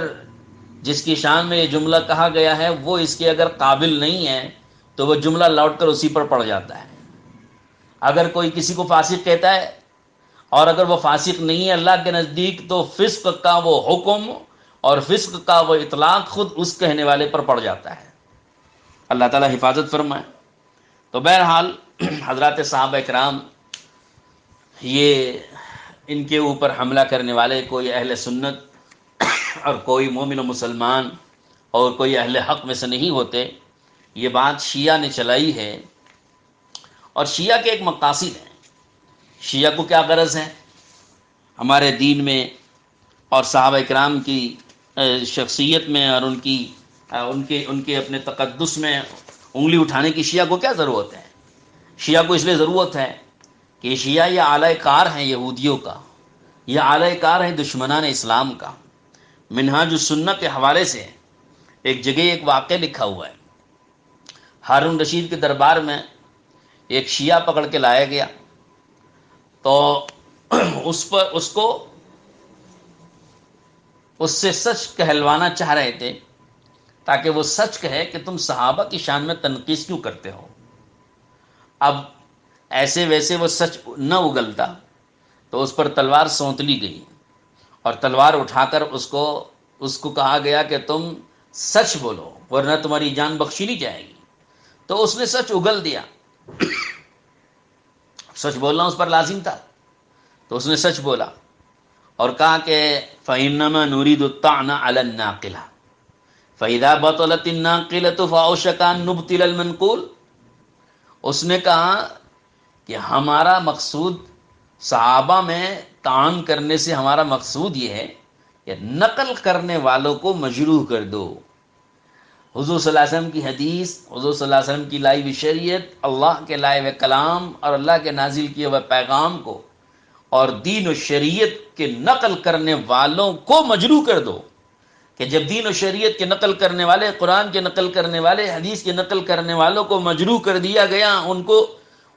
جس کی شان میں یہ جملہ کہا گیا ہے وہ اس کے اگر قابل نہیں ہے تو وہ جملہ لوٹ کر اسی پر پڑ جاتا ہے۔ اگر کوئی کسی کو فاسق کہتا ہے اور اگر وہ فاسق نہیں ہے اللہ کے نزدیک، تو فسق کا وہ حکم اور فسق کا وہ اطلاق خود اس کہنے والے پر پڑ جاتا ہے۔ اللہ تعالیٰ حفاظت فرمائے۔ تو بہرحال حضرات صحابہ کرام، یہ ان کے اوپر حملہ کرنے والے کوئی اہل سنت اور کوئی مومن و مسلمان اور کوئی اہل حق میں سے نہیں ہوتے۔ یہ بات شیعہ نے چلائی ہے، اور شیعہ کے ایک مقاصد ہیں۔ شیعہ کو کیا غرض ہے؟ ہمارے دین میں اور صحابہ کرام کی شخصیت میں اور ان کے اپنے تقدس میں انگلی اٹھانے کی شیعہ کو کیا ضرورت ہے؟ شیعہ کو اس لیے ضرورت ہے کہ شیعہ یہ اعلی کار ہیں یہودیوں کا، یہ اعلی کار ہیں دشمنان اسلام کا۔ منہاج السنہ کے حوالے سے ایک جگہ ایک واقعہ لکھا ہوا ہے۔ ہارون رشید کے دربار میں ایک شیعہ پکڑ کے لایا گیا، تو اس سے سچ کہلوانا چاہ رہے تھے تاکہ وہ سچ کہے کہ تم صحابہ کی شان میں تنقیص کیوں کرتے ہو۔ اب ایسے ویسے وہ سچ نہ اگلتا تو اس پر تلوار سونت لی گئی، اور تلوار اٹھا کر اس کو کہا گیا کہ تم سچ بولو ورنہ تمہاری جان بخشی نہیں جائے گی۔ تو اس نے سچ اگل دیا، سچ بولنا اس پر لازم تھا، تو اس نے سچ بولا اور کہا کہ فَإِنَّمَا نُرِيدُ الطَّعْنَ عَلَى النَّاقِلَةِ فَإِذَا بَطَلَتِ النَّاقِلَةُ فَأَوْشَكَ أَن نُبْطِلَ الْمَنْقُولَ۔ اس نے کہا کہ ہمارا مقصود صحابہ میں طعن کرنے سے ہمارا مقصود یہ ہے کہ نقل کرنے والوں کو مجروح کر دو۔ حضور صلی اللہ علیہ وسلم کی حدیث، حضور صلی اللہ علیہ وسلم کی لائی ہوئی شریعت، اللہ کے لائے ہوئے کلام اور اللہ کے نازل کیے ہوئے پیغام کو اور دین و شریعت کے نقل کرنے والوں کو مجروح کر دو۔ کہ جب دین و شریعت کے نقل کرنے والے، قرآن کے نقل کرنے والے، حدیث کے نقل کرنے والوں کو مجروح کر دیا گیا،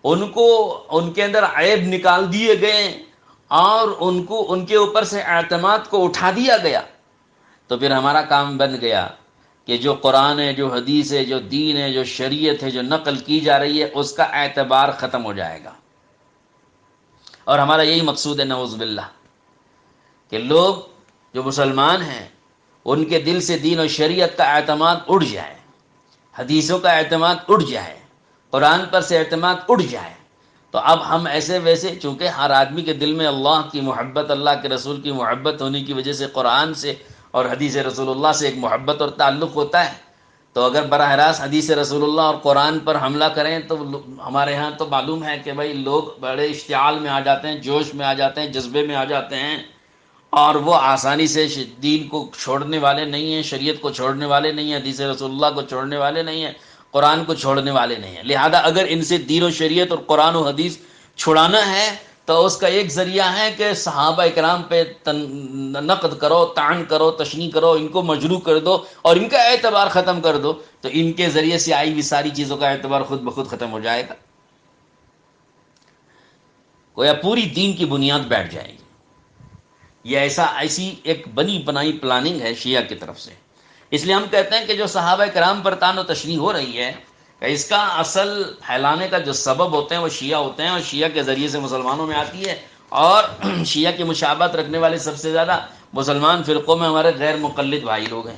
ان کے اندر عیب نکال دیے گئے اور ان کے اوپر سے اعتماد کو اٹھا دیا گیا، تو پھر ہمارا کام بن گیا کہ جو قرآن ہے، جو حدیث ہے، جو دین ہے، جو شریعت ہے، جو نقل کی جا رہی ہے، اس کا اعتبار ختم ہو جائے گا۔ اور ہمارا یہی مقصود ہے نعوذ باللہ کہ لوگ جو مسلمان ہیں ان کے دل سے دین و شریعت کا اعتماد اٹھ جائے، حدیثوں کا اعتماد اٹھ جائے، قرآن پر سے اعتماد اٹھ جائے۔ تو اب ہم ایسے ویسے، چونکہ ہر آدمی کے دل میں اللہ کی محبت، اللہ کے رسول کی محبت ہونے کی وجہ سے قرآن سے اور حدیث رسول اللہ سے ایک محبت اور تعلق ہوتا ہے، تو اگر براہ راست حدیث رسول اللہ اور قرآن پر حملہ کریں تو ہمارے ہاں تو معلوم ہے کہ بھائی لوگ بڑے اشتعال میں آ جاتے ہیں، جوش میں آ جاتے ہیں، جذبے میں آ جاتے ہیں، اور وہ آسانی سے دین کو چھوڑنے والے نہیں ہیں، شریعت کو چھوڑنے والے نہیں ہیں، حدیث رسول اللہ کو چھوڑنے والے نہیں ہیں، قرآن کو چھوڑنے والے نہیں ہیں۔ لہذا اگر ان سے دین و شریعت اور قرآن و حدیث چھڑانا ہے تو اس کا ایک ذریعہ ہے کہ صحابہ اکرام پہ نقد کرو، طعن کرو، تشنیع کرو، ان کو مجروح کر دو اور ان کا اعتبار ختم کر دو، تو ان کے ذریعے سے آئی ہوئی ساری چیزوں کا اعتبار خود بخود ختم ہو جائے گا، گویا پوری دین کی بنیاد بیٹھ جائے گی۔ یہ ایسی ایک بنی بنائی پلاننگ ہے شیعہ کی طرف سے۔ اس لیے ہم کہتے ہیں کہ جو صحابہ کرام پر طعن و تشنیع ہو رہی ہے، اس کا اصل پھیلانے کا جو سبب ہوتے ہیں وہ شیعہ ہوتے ہیں، اور شیعہ کے ذریعے سے مسلمانوں میں آتی ہے، اور شیعہ کی مشابہت رکھنے والے سب سے زیادہ مسلمان فرقوں میں ہمارے غیر مقلد بھائی لوگ ہیں،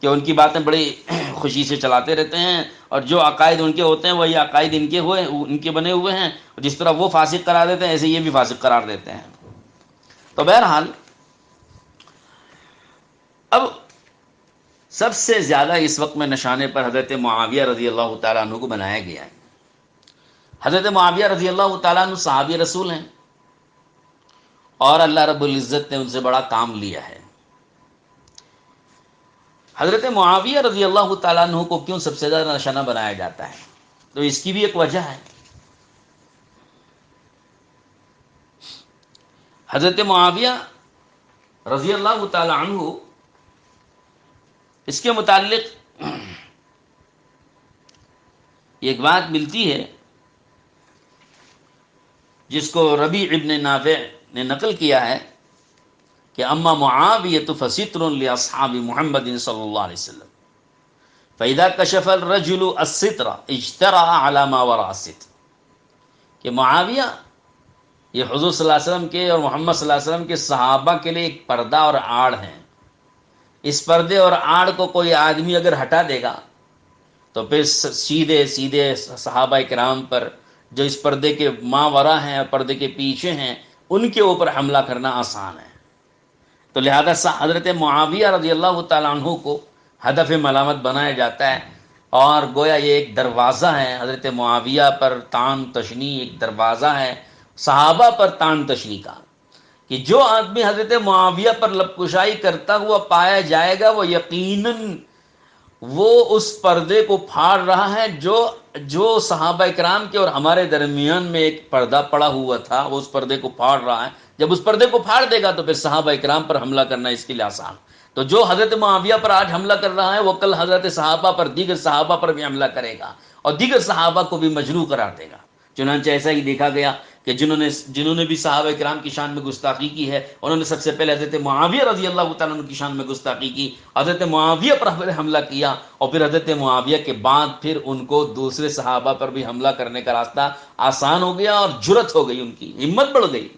کہ ان کی باتیں بڑی خوشی سے چلاتے رہتے ہیں، اور جو عقائد ان کے ہوتے ہیں وہی عقائد ان کے بنے ہوئے ہیں، جس طرح وہ فاسق قرار دیتے ہیں ایسے یہ بھی فاسق قرار دیتے ہیں۔ تو بہرحال اب سب سے زیادہ اس وقت میں نشانے پر حضرت معاویہ رضی اللہ تعالیٰ عنہ کو بنایا گیا ہے۔ حضرت معاویہ رضی اللہ تعالیٰ عنہ صحابی رسول ہیں، اور اللہ رب العزت نے ان سے بڑا کام لیا ہے۔ حضرت معاویہ رضی اللہ تعالیٰ عنہ کو کیوں سب سے زیادہ نشانہ بنایا جاتا ہے؟ تو اس کی بھی ایک وجہ ہے۔ حضرت معاویہ رضی اللہ تعالیٰ عنہ، اس کے متعلق ایک بات ملتی ہے جس کو ربیع ابن نافع نے نقل کیا ہے کہ اما معاویۃ فستر لاصحاب محمد صلی اللہ علیہ وسلم فاذا کشف الرجل الستر اجترأ على ما وراء الستر، کہ معاویہ یہ حضور صلی اللہ علیہ وسلم کے اور محمد صلی اللہ علیہ وسلم کے صحابہ کے لیے ایک پردہ اور آڑ ہیں۔ اس پردے اور آڑ کو کوئی آدمی اگر ہٹا دے گا تو پھر سیدھے صحابہ کرام پر جو اس پردے کے ماورا ہیں اور پردے کے پیچھے ہیں ان کے اوپر حملہ کرنا آسان ہے۔ تو لہذا حضرت معاویہ رضی اللہ تعالیٰ عنہ کو ہدف ملامت بنایا جاتا ہے، اور گویا یہ ایک دروازہ ہے حضرت معاویہ پر طعن تشنیع، ایک دروازہ ہے صحابہ پر طعن تشنیع کا، کہ جو آدمی حضرت معاویہ پر لب کشائی کرتا ہوا پایا جائے گا وہ یقیناً وہ اس پردے کو پھاڑ رہا ہے جو صحابہ کرام کے اور ہمارے درمیان میں ایک پردہ پڑا ہوا تھا، وہ اس پردے کو پھاڑ رہا ہے۔ جب اس پردے کو پھاڑ دے گا تو پھر صحابہ کرام پر حملہ کرنا اس کے لیے آسان۔ تو جو حضرت معاویہ پر آج حملہ کر رہا ہے وہ کل حضرت صحابہ پر، دیگر صحابہ پر بھی حملہ کرے گا اور دیگر صحابہ کو بھی مجروح قرار دے گا۔ چنانچہ ایسا ہی دیکھا گیا کہ جنہوں نے بھی صحابہ کرام کی شان میں گستاخی کی ہے، انہوں نے سب سے پہلے حضرت معاویہ رضی اللہ تعالیٰ عنہ کی شان میں گستاخی کی، حضرت معاویہ پر حملہ کیا، اور پھر حضرت معاویہ کے بعد پھر ان کو دوسرے صحابہ پر بھی حملہ کرنے کا راستہ آسان ہو گیا، اور جرأت ہو گئی، ان کی ہمت بڑھ گئی۔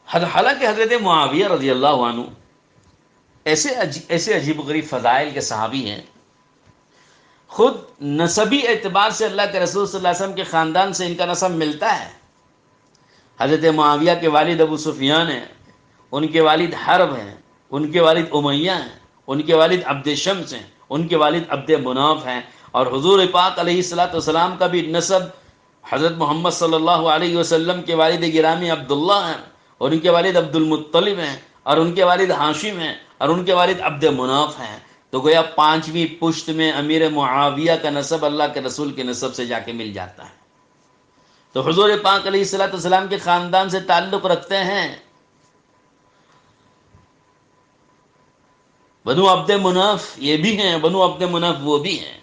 حالانکہ حضرت معاویہ رضی اللہ عنہ ایسے عجیب و غریب فضائل کے صحابی ہیں، خود نسبی اعتبار سے اللہ کے رسول صلی اللہ علیہ وسلم کے خاندان سے ان کا نسب ملتا ہے۔ حضرت معاویہ کے والد ابو سفیان ہیں، ان کے والد حرب ہیں، ان کے والد امیہ ہیں، ان کے والد عبد شمس ہیں، ان کے والد عبد مناف ہیں، اور حضور پاک علیہ الصلوۃ والسلام کا بھی نسب حضرت محمد صلی اللہ علیہ وسلم کے والد گرامی عبداللہ ہیں، اور ان کے والد عبد المطلب ہیں، اور ان کے والد ہاشم ہیں، اور ان کے والد عبد مناف ہیں۔ تو گویا پانچویں پشت میں امیر معاویہ کا نسب اللہ کے رسول کے نسب سے جا کے مل جاتا ہے۔ تو حضور پاک علیہ الصلوۃ والسلام کے خاندان سے تعلق رکھتے ہیں۔ بنو عبد مناف یہ بھی ہیں، بنو عبد مناف وہ بھی ہیں۔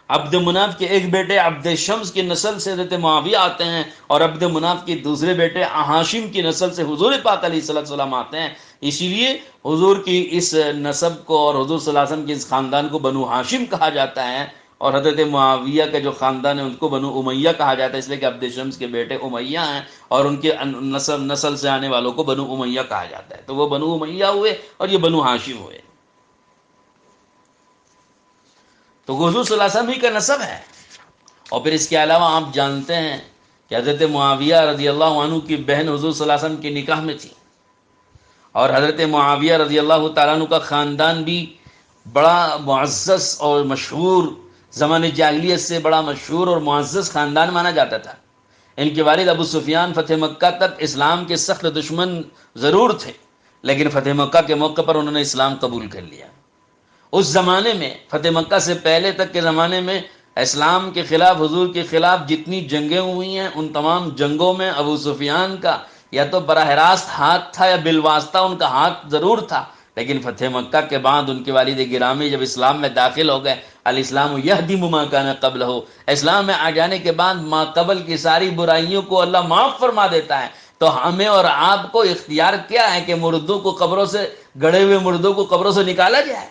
عبد مناف کے ایک بیٹے عبد شمس کی نسل سے حضرت معاویہ آتے ہیں، اور عبد مناف کے دوسرے بیٹے ہاشم کی نسل سے حضور پاک علیہ الصلوۃ والسلام آتے ہیں۔ اسی لیے حضور کی اس نسب کو اور حضور صلی اللہ علیہ وسلم کے اس خاندان کو بنو ہاشم کہا جاتا ہے، اور حضرت معاویہ کا جو خاندان ہے ان کو بنو امیہ کہا جاتا ہے، اس لیے کہ عبد شمس کے بیٹے امیہ ہیں، اور ان کے نسل سے آنے والوں کو بنو امیہ کہا جاتا ہے۔ تو وہ بنو امیہ ہوئے اور یہ بنو ہاشم ہوئے۔ تو حضور صلی اللہ علیہ وسلم ہی کا نسب ہے۔ اور پھر اس کے علاوہ آپ جانتے ہیں کہ حضرت معاویہ رضی اللہ عنہ کی بہن حضور صلی اللہ علیہ وسلم کے نکاح میں تھی، اور حضرت معاویہ رضی اللہ تعالیٰ عنہ کا خاندان بھی بڑا معزز اور مشہور، زمانے جاہلیت سے بڑا مشہور اور معزز خاندان مانا جاتا تھا۔ ان کے والد ابو سفیان فتح مکہ تک اسلام کے سخت دشمن ضرور تھے، لیکن فتح مکہ کے موقع پر انہوں نے اسلام قبول کر لیا۔ اس زمانے میں فتح مکہ سے پہلے تک کے زمانے میں اسلام کے خلاف، حضور کے خلاف جتنی جنگیں ہوئی ہیں ان تمام جنگوں میں ابو سفیان کا یا تو براہ راست ہاتھ تھا یا بالواسطہ ان کا ہاتھ ضرور تھا، لیکن فتح مکہ کے بعد ان کے والد گرامی جب اسلام میں داخل ہو گئے، الاسلام یہدم ما کان قبلہ، اسلام میں آ جانے کے بعد ما قبل کی ساری برائیوں کو اللہ معاف فرما دیتا ہے۔ تو ہمیں اور آپ کو اختیار کیا ہے کہ مردوں کو قبروں سے، گڑے ہوئے مردوں کو قبروں سے نکالا جائے؟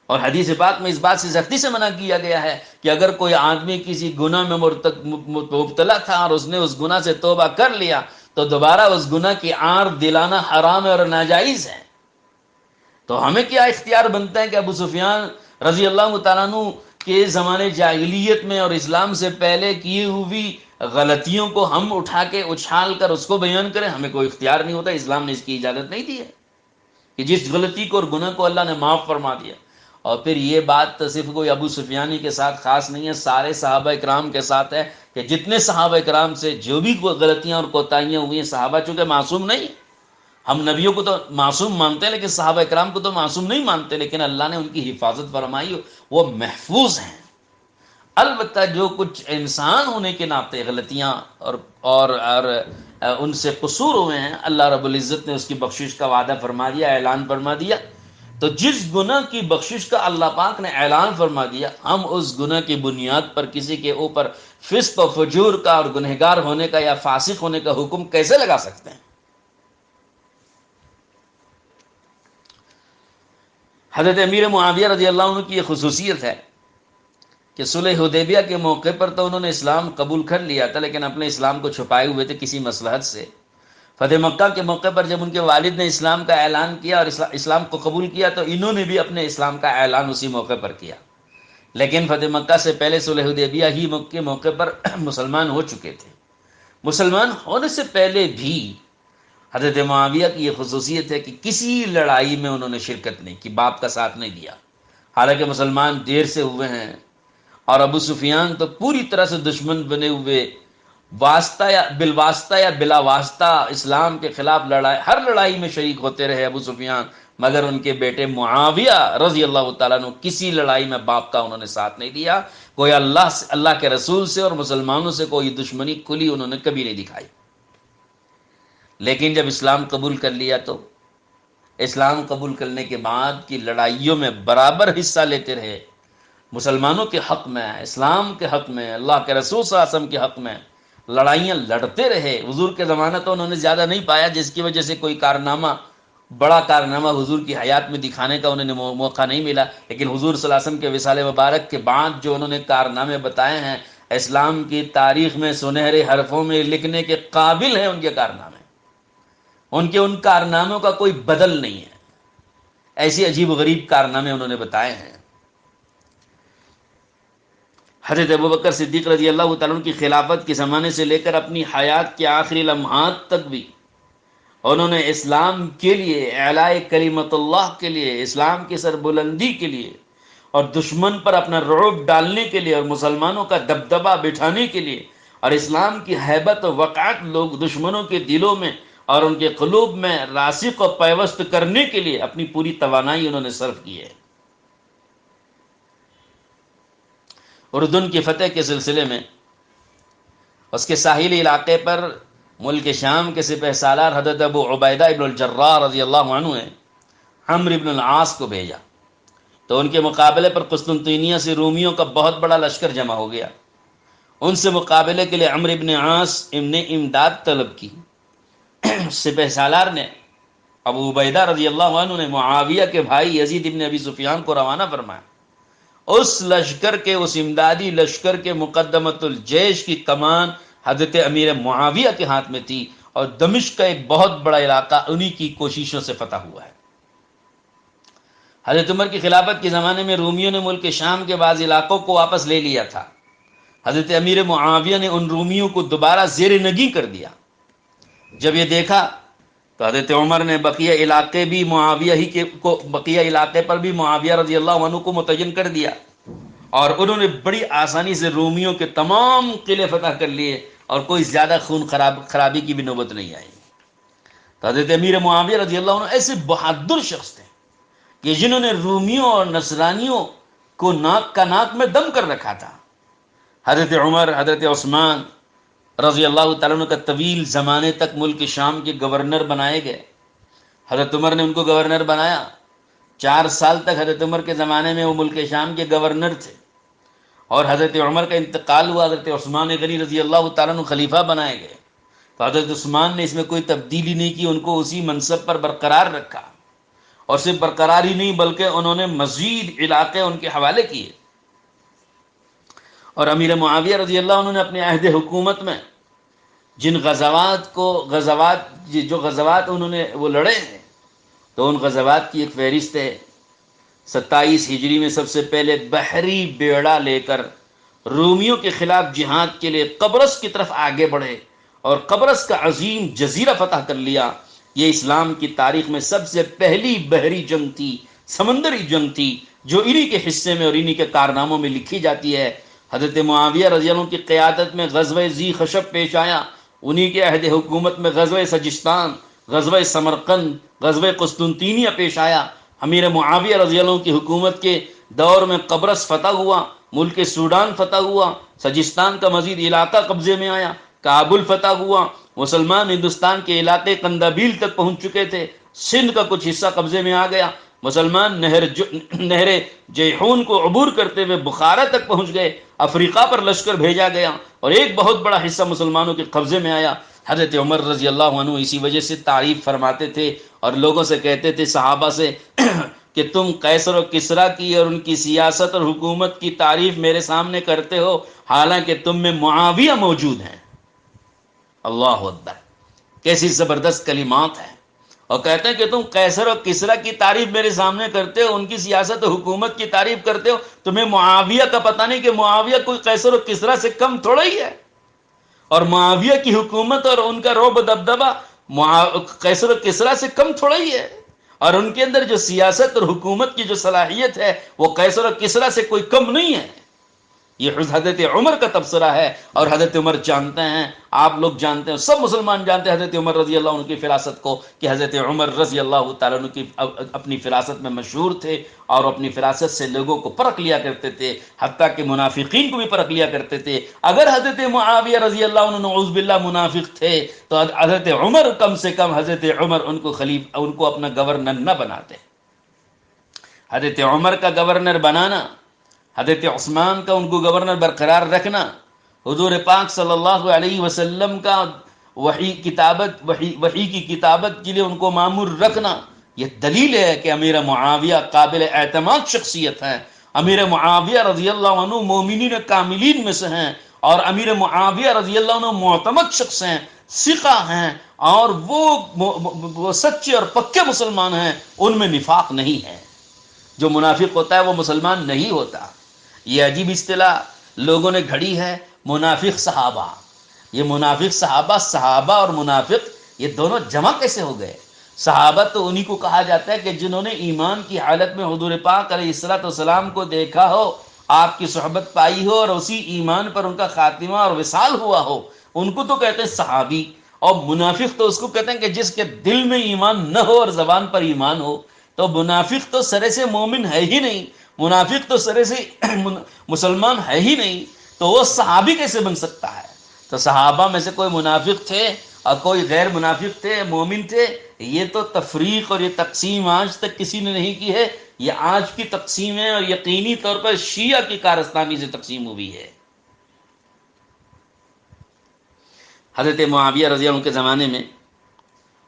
اور حدیث پاک میں اس بات سے سختی سے منع کیا گیا ہے کہ اگر کوئی آدمی کسی گناہ میں مبتلا تھا اور اس نے اس گناہ سے توبہ کر لیا تو دوبارہ اس گناہ کی عار دلانا حرام ہے اور ناجائز ہے۔ تو ہمیں کیا اختیار بنتا ہے کہ ابو سفیان رضی اللہ تعالیٰ عنہ کے زمانے جاہلیت میں اور اسلام سے پہلے کی ہوئی غلطیوں کو ہم اٹھا کے اچھال کر اس کو بیان کریں؟ ہمیں کوئی اختیار نہیں ہوتا، اسلام نے اس کی اجازت نہیں دی ہے کہ جس غلطی کو اور گناہ کو اللہ نے معاف فرما دیا۔ اور پھر یہ بات تو صرف کوئی ابو سفیانی کے ساتھ خاص نہیں ہے، سارے صحابہ اکرام کے ساتھ ہے کہ جتنے صحابہ اکرام سے جو بھی غلطیاں اور کوتاہیاں ہوئی ہیں، صحابہ چونکہ معصوم نہیں، ہم نبیوں کو تو معصوم مانتے ہیں لیکن صحابہ اکرام کو تو معصوم نہیں مانتے، لیکن اللہ نے ان کی حفاظت فرمائی، وہ محفوظ ہیں۔ البتہ جو کچھ انسان ہونے کے ناطے غلطیاں اور ان سے قصور ہوئے ہیں، اللہ رب العزت نے اس کی بخشش کا وعدہ فرما دیا، اعلان فرما دیا۔ تو جس گناہ کی بخشش کا اللہ پاک نے اعلان فرما دیا، ہم اس گناہ کی بنیاد پر کسی کے اوپر فسق و فجور کا اور گنہگار ہونے کا یا فاسق ہونے کا حکم کیسے لگا سکتے ہیں؟ حضرت امیر معاویہ رضی اللہ عنہ کی یہ خصوصیت ہے کہ صلح حدیبیہ کے موقع پر تو انہوں نے اسلام قبول کر لیا تھا، لیکن اپنے اسلام کو چھپائے ہوئے تھے کسی مصلحت سے۔ فتح مکہ کے موقع پر جب ان کے والد نے اسلام کا اعلان کیا اور اسلام کو قبول کیا تو انہوں نے بھی اپنے اسلام کا اعلان اسی موقع پر کیا، لیکن فتح مکہ سے پہلے صلح حدیبیہ ہی کے موقع پر مسلمان ہو چکے تھے۔ مسلمان ہونے سے پہلے بھی حضرت معاویہ کی یہ خصوصیت ہے کہ کسی لڑائی میں انہوں نے شرکت نہیں کی، باپ کا ساتھ نہیں دیا، حالانکہ مسلمان دیر سے ہوئے ہیں، اور ابو سفیان تو پوری طرح سے دشمن بنے ہوئے، واسطہ یا بالواسطہ یا بلا واسطہ اسلام کے خلاف ہر لڑائی میں شریک ہوتے رہے ابو سفیان، مگر ان کے بیٹے معاویہ رضی اللہ تعالیٰ عنہ کسی لڑائی میں باپ کا انہوں نے ساتھ نہیں دیا، کوئی اللہ کے رسول سے اور مسلمانوں سے کوئی دشمنی کھلی انہوں نے کبھی نہیں دکھائی۔ لیکن جب اسلام قبول کر لیا تو اسلام قبول کرنے کے بعد کی لڑائیوں میں برابر حصہ لیتے رہے، مسلمانوں کے حق میں، اسلام کے حق میں، اللہ کے رسول صلی اللہ علیہ وسلم کے حق میں لڑائیاں لڑتے رہے۔ حضور کے زمانہ تو انہوں نے زیادہ نہیں پایا جس کی وجہ سے کوئی بڑا کارنامہ حضور کی حیات میں دکھانے کا انہیں موقع نہیں ملا، لیکن حضور صلی اللہ علیہ وسلم کے وصال مبارک کے بعد جو انہوں نے کارنامے بتائے ہیں، اسلام کی تاریخ میں سنہرے حرفوں میں لکھنے کے قابل ہیں۔ ان کے کارنامے، ان کارناموں کا کوئی بدل نہیں ہے، ایسی عجیب و غریب کارنامے انہوں نے بتائے ہیں۔ حضرت ابوبکر صدیق رضی اللہ تعالیٰ عنہ کی خلافت کے زمانے سے لے کر اپنی حیات کے آخری لمحات تک بھی انہوں نے اسلام کے لیے، اعلاء کلمت اللہ کے لیے، اسلام کی سربلندی کے لیے اور دشمن پر اپنا رعب ڈالنے کے لیے اور مسلمانوں کا دبدبہ بٹھانے کے لیے اور اسلام کی ہیبت و وقعت لوگ دشمنوں کے دلوں میں اور ان کے قلوب میں راسخ و پیوست کرنے کے لیے اپنی پوری توانائی انہوں نے صرف کی ہے۔ اردن کی فتح کے سلسلے میں اس کے ساحلی علاقے پر ملک شام کے سپہ سالار حضرت ابو عبیدہ ابن الجراح رضی اللہ عنہ نے عمرو ابن العاص کو بھیجا، تو ان کے مقابلے پر قسطنطنیہ سے رومیوں کا بہت بڑا لشکر جمع ہو گیا۔ ان سے مقابلے کے لیے عمرو ابن عاص نے امداد طلب کی۔ سپہ سالار نے ابو عبیدہ رضی اللہ عنہ نے معاویہ کے بھائی یزید ابن ابی سفیان کو روانہ فرمایا۔ اس لشکر کے، اس امدادی لشکر کے مقدمۃ الجیش کی کمان حضرت امیر معاویہ کے ہاتھ میں تھی، اور دمشق کا ایک بہت بڑا علاقہ انہی کی کوششوں سے فتح ہوا ہے۔ حضرت عمر کی خلافت کے زمانے میں رومیوں نے ملک شام کے بعض علاقوں کو واپس لے لیا تھا۔ حضرت امیر معاویہ نے ان رومیوں کو دوبارہ زیر نگیں کر دیا۔ جب یہ دیکھا تو حضرت عمر نے بقیہ علاقے پر بھی معاویہ رضی اللہ عنہ کو متعین کر دیا، اور انہوں نے بڑی آسانی سے رومیوں کے تمام قلعے فتح کر لیے، اور کوئی زیادہ خون خرابی کی بھی نوبت نہیں آئی۔ تو حضرت امیر معاویہ رضی اللہ عنہ ایسے بہادر شخص تھے کہ جنہوں نے رومیوں اور نصرانیوں کو ناک کا ناک میں دم کر رکھا تھا۔ حضرت عمر، حضرت عثمان رضی اللہ تعالیٰ عنہ کا طویل زمانے تک ملک شام کے گورنر بنائے گئے۔ حضرت عمر نے ان کو گورنر بنایا، 4 سال تک حضرت عمر کے زمانے میں وہ ملک شام کے گورنر تھے، اور حضرت عمر کا انتقال ہوا، حضرت عثمان غنی رضی اللہ تعالیٰ عنہ خلیفہ بنائے گئے، تو حضرت عثمان نے اس میں کوئی تبدیلی نہیں کی، ان کو اسی منصب پر برقرار رکھا، اور صرف برقرار ہی نہیں بلکہ انہوں نے مزید علاقے ان کے حوالے کیے۔ اور امیر معاویہ رضی اللہ عنہ نے اپنے عہد حکومت میں جن غزوات انہوں نے وہ لڑے ہیں، تو ان غزوات کی ایک فہرست ہے۔ 27 ہجری میں سب سے پہلے بحری بیڑا لے کر رومیوں کے خلاف جہاد کے لیے قبرص کی طرف آگے بڑھے اور قبرص کا عظیم جزیرہ فتح کر لیا۔ یہ اسلام کی تاریخ میں سب سے پہلی بحری جنگ تھی، سمندری جنگ تھی، جو انہی کے حصے میں اور انہی کے کارناموں میں لکھی جاتی ہے۔ حضرت معاویہ رضی اللہ عنہ کی قیادت میں غزوہ ذی خشب پیش آیا، انہی کے عہد حکومت میں غزوہ سجستان، غزوہ سمرقند، غزوہ قسطنطینیہ پیش آیا۔ امیر معاویہ رضی اللہ عنہ کی حکومت کے دور میں قبرص فتح ہوا، ملک سوڈان فتح ہوا، سجستان کا مزید علاقہ قبضے میں آیا، کابل فتح ہوا، مسلمان ہندوستان کے علاقے قندابیل تک پہنچ چکے تھے، سندھ کا کچھ حصہ قبضے میں آ گیا، مسلمان نہر جیحون کو عبور کرتے ہوئے بخارا تک پہنچ گئے، افریقہ پر لشکر بھیجا گیا اور ایک بہت بڑا حصہ مسلمانوں کے قبضے میں آیا۔ حضرت عمر رضی اللہ عنہ اسی وجہ سے تعریف فرماتے تھے اور لوگوں سے کہتے تھے، صحابہ سے، کہ تم قیصر و کسریٰ کی اور ان کی سیاست اور حکومت کی تعریف میرے سامنے کرتے ہو، حالانکہ تم میں معاویہ موجود ہیں۔ اللہ اکبر، کیسی زبردست کلمات ہیں۔ اور کہتے ہیں کہ تم قیصر و کسریٰ کی تعریف میرے سامنے کرتے ہو، ان کی سیاست و حکومت کی تعریف کرتے ہو، تمہیں معاویہ کا پتہ نہیں کہ معاویہ کوئی قیصر و کسریٰ سے کم تھوڑا ہی ہے، اور معاویہ کی حکومت اور ان کا رعب و دبدبہ قیصر و کسریٰ سے کم تھوڑا ہی ہے، اور ان کے اندر جو سیاست اور حکومت کی جو صلاحیت ہے وہ قیصر و کسریٰ سے کوئی کم نہیں ہے۔ یہ حضرت عمر کا تبصرہ ہے، اور حضرت عمر جانتے ہیں، آپ لوگ جانتے ہیں، سب مسلمان جانتے ہیں حضرت عمر رضی اللہ عنہ کی فراست کو، کہ حضرت عمر رضی اللہ تعالیٰ عنہ کی اپنی فراست میں مشہور تھے، اور اپنی فراست سے لوگوں کو پرکھ لیا کرتے تھے، حتیٰ کہ منافقین کو بھی پرکھ لیا کرتے تھے۔ اگر حضرت معاویہ رضی اللہ عنہ نعوذ باللہ منافق تھے تو حضرت عمر کم سے کم حضرت عمر ان کو اپنا گورنر نہ بناتے۔ حضرت عمر کا گورنر بنانا، حضرت عثمان کا ان کو گورنر برقرار رکھنا، حضور پاک صلی اللہ علیہ وسلم کا وحی کی کتابت کے لیے ان کو مامور رکھنا، یہ دلیل ہے کہ امیر معاویہ قابل اعتماد شخصیت ہیں۔ امیر معاویہ رضی اللہ عنہ مومنین کاملین میں سے ہیں، اور امیر معاویہ رضی اللہ عنہ معتمد شخص ہیں، ثقہ ہیں، اور وہ سچے اور پکے مسلمان ہیں، ان میں نفاق نہیں ہے۔ جو منافق ہوتا ہے وہ مسلمان نہیں ہوتا۔ یہ عجیب اصطلاح لوگوں نے گھڑی ہے، منافق صحابہ۔ یہ منافق صحابہ اور منافق یہ دونوں جمع کیسے ہو گئے؟ صحابہ تو انہی کو کہا جاتا ہے کہ جنہوں نے ایمان کی حالت میں حضور پاک علیہ الصلوۃ والسلام کو دیکھا ہو، آپ کی صحبت پائی ہو، اور اسی ایمان پر ان کا خاتمہ اور وصال ہوا ہو، ان کو تو کہتے ہیں صحابی۔ اور منافق تو اس کو کہتے ہیں کہ جس کے دل میں ایمان نہ ہو اور زبان پر ایمان ہو۔ تو منافق تو سرے سے مومن ہے ہی نہیں، منافق تو سرے سے مسلمان ہے ہی نہیں، تو وہ صحابی کیسے بن سکتا ہے؟ تو صحابہ میں سے کوئی منافق تھے اور کوئی غیر منافق تھے، مومن تھے؟ یہ تو تفریق اور یہ تقسیم آج تک کسی نے نہیں کی ہے، یہ آج کی تقسیم ہے، اور یقینی طور پر شیعہ کی کارستانی سے تقسیم ہوئی ہے۔ حضرت معاویہ رضی اللہ عنہ کے زمانے میں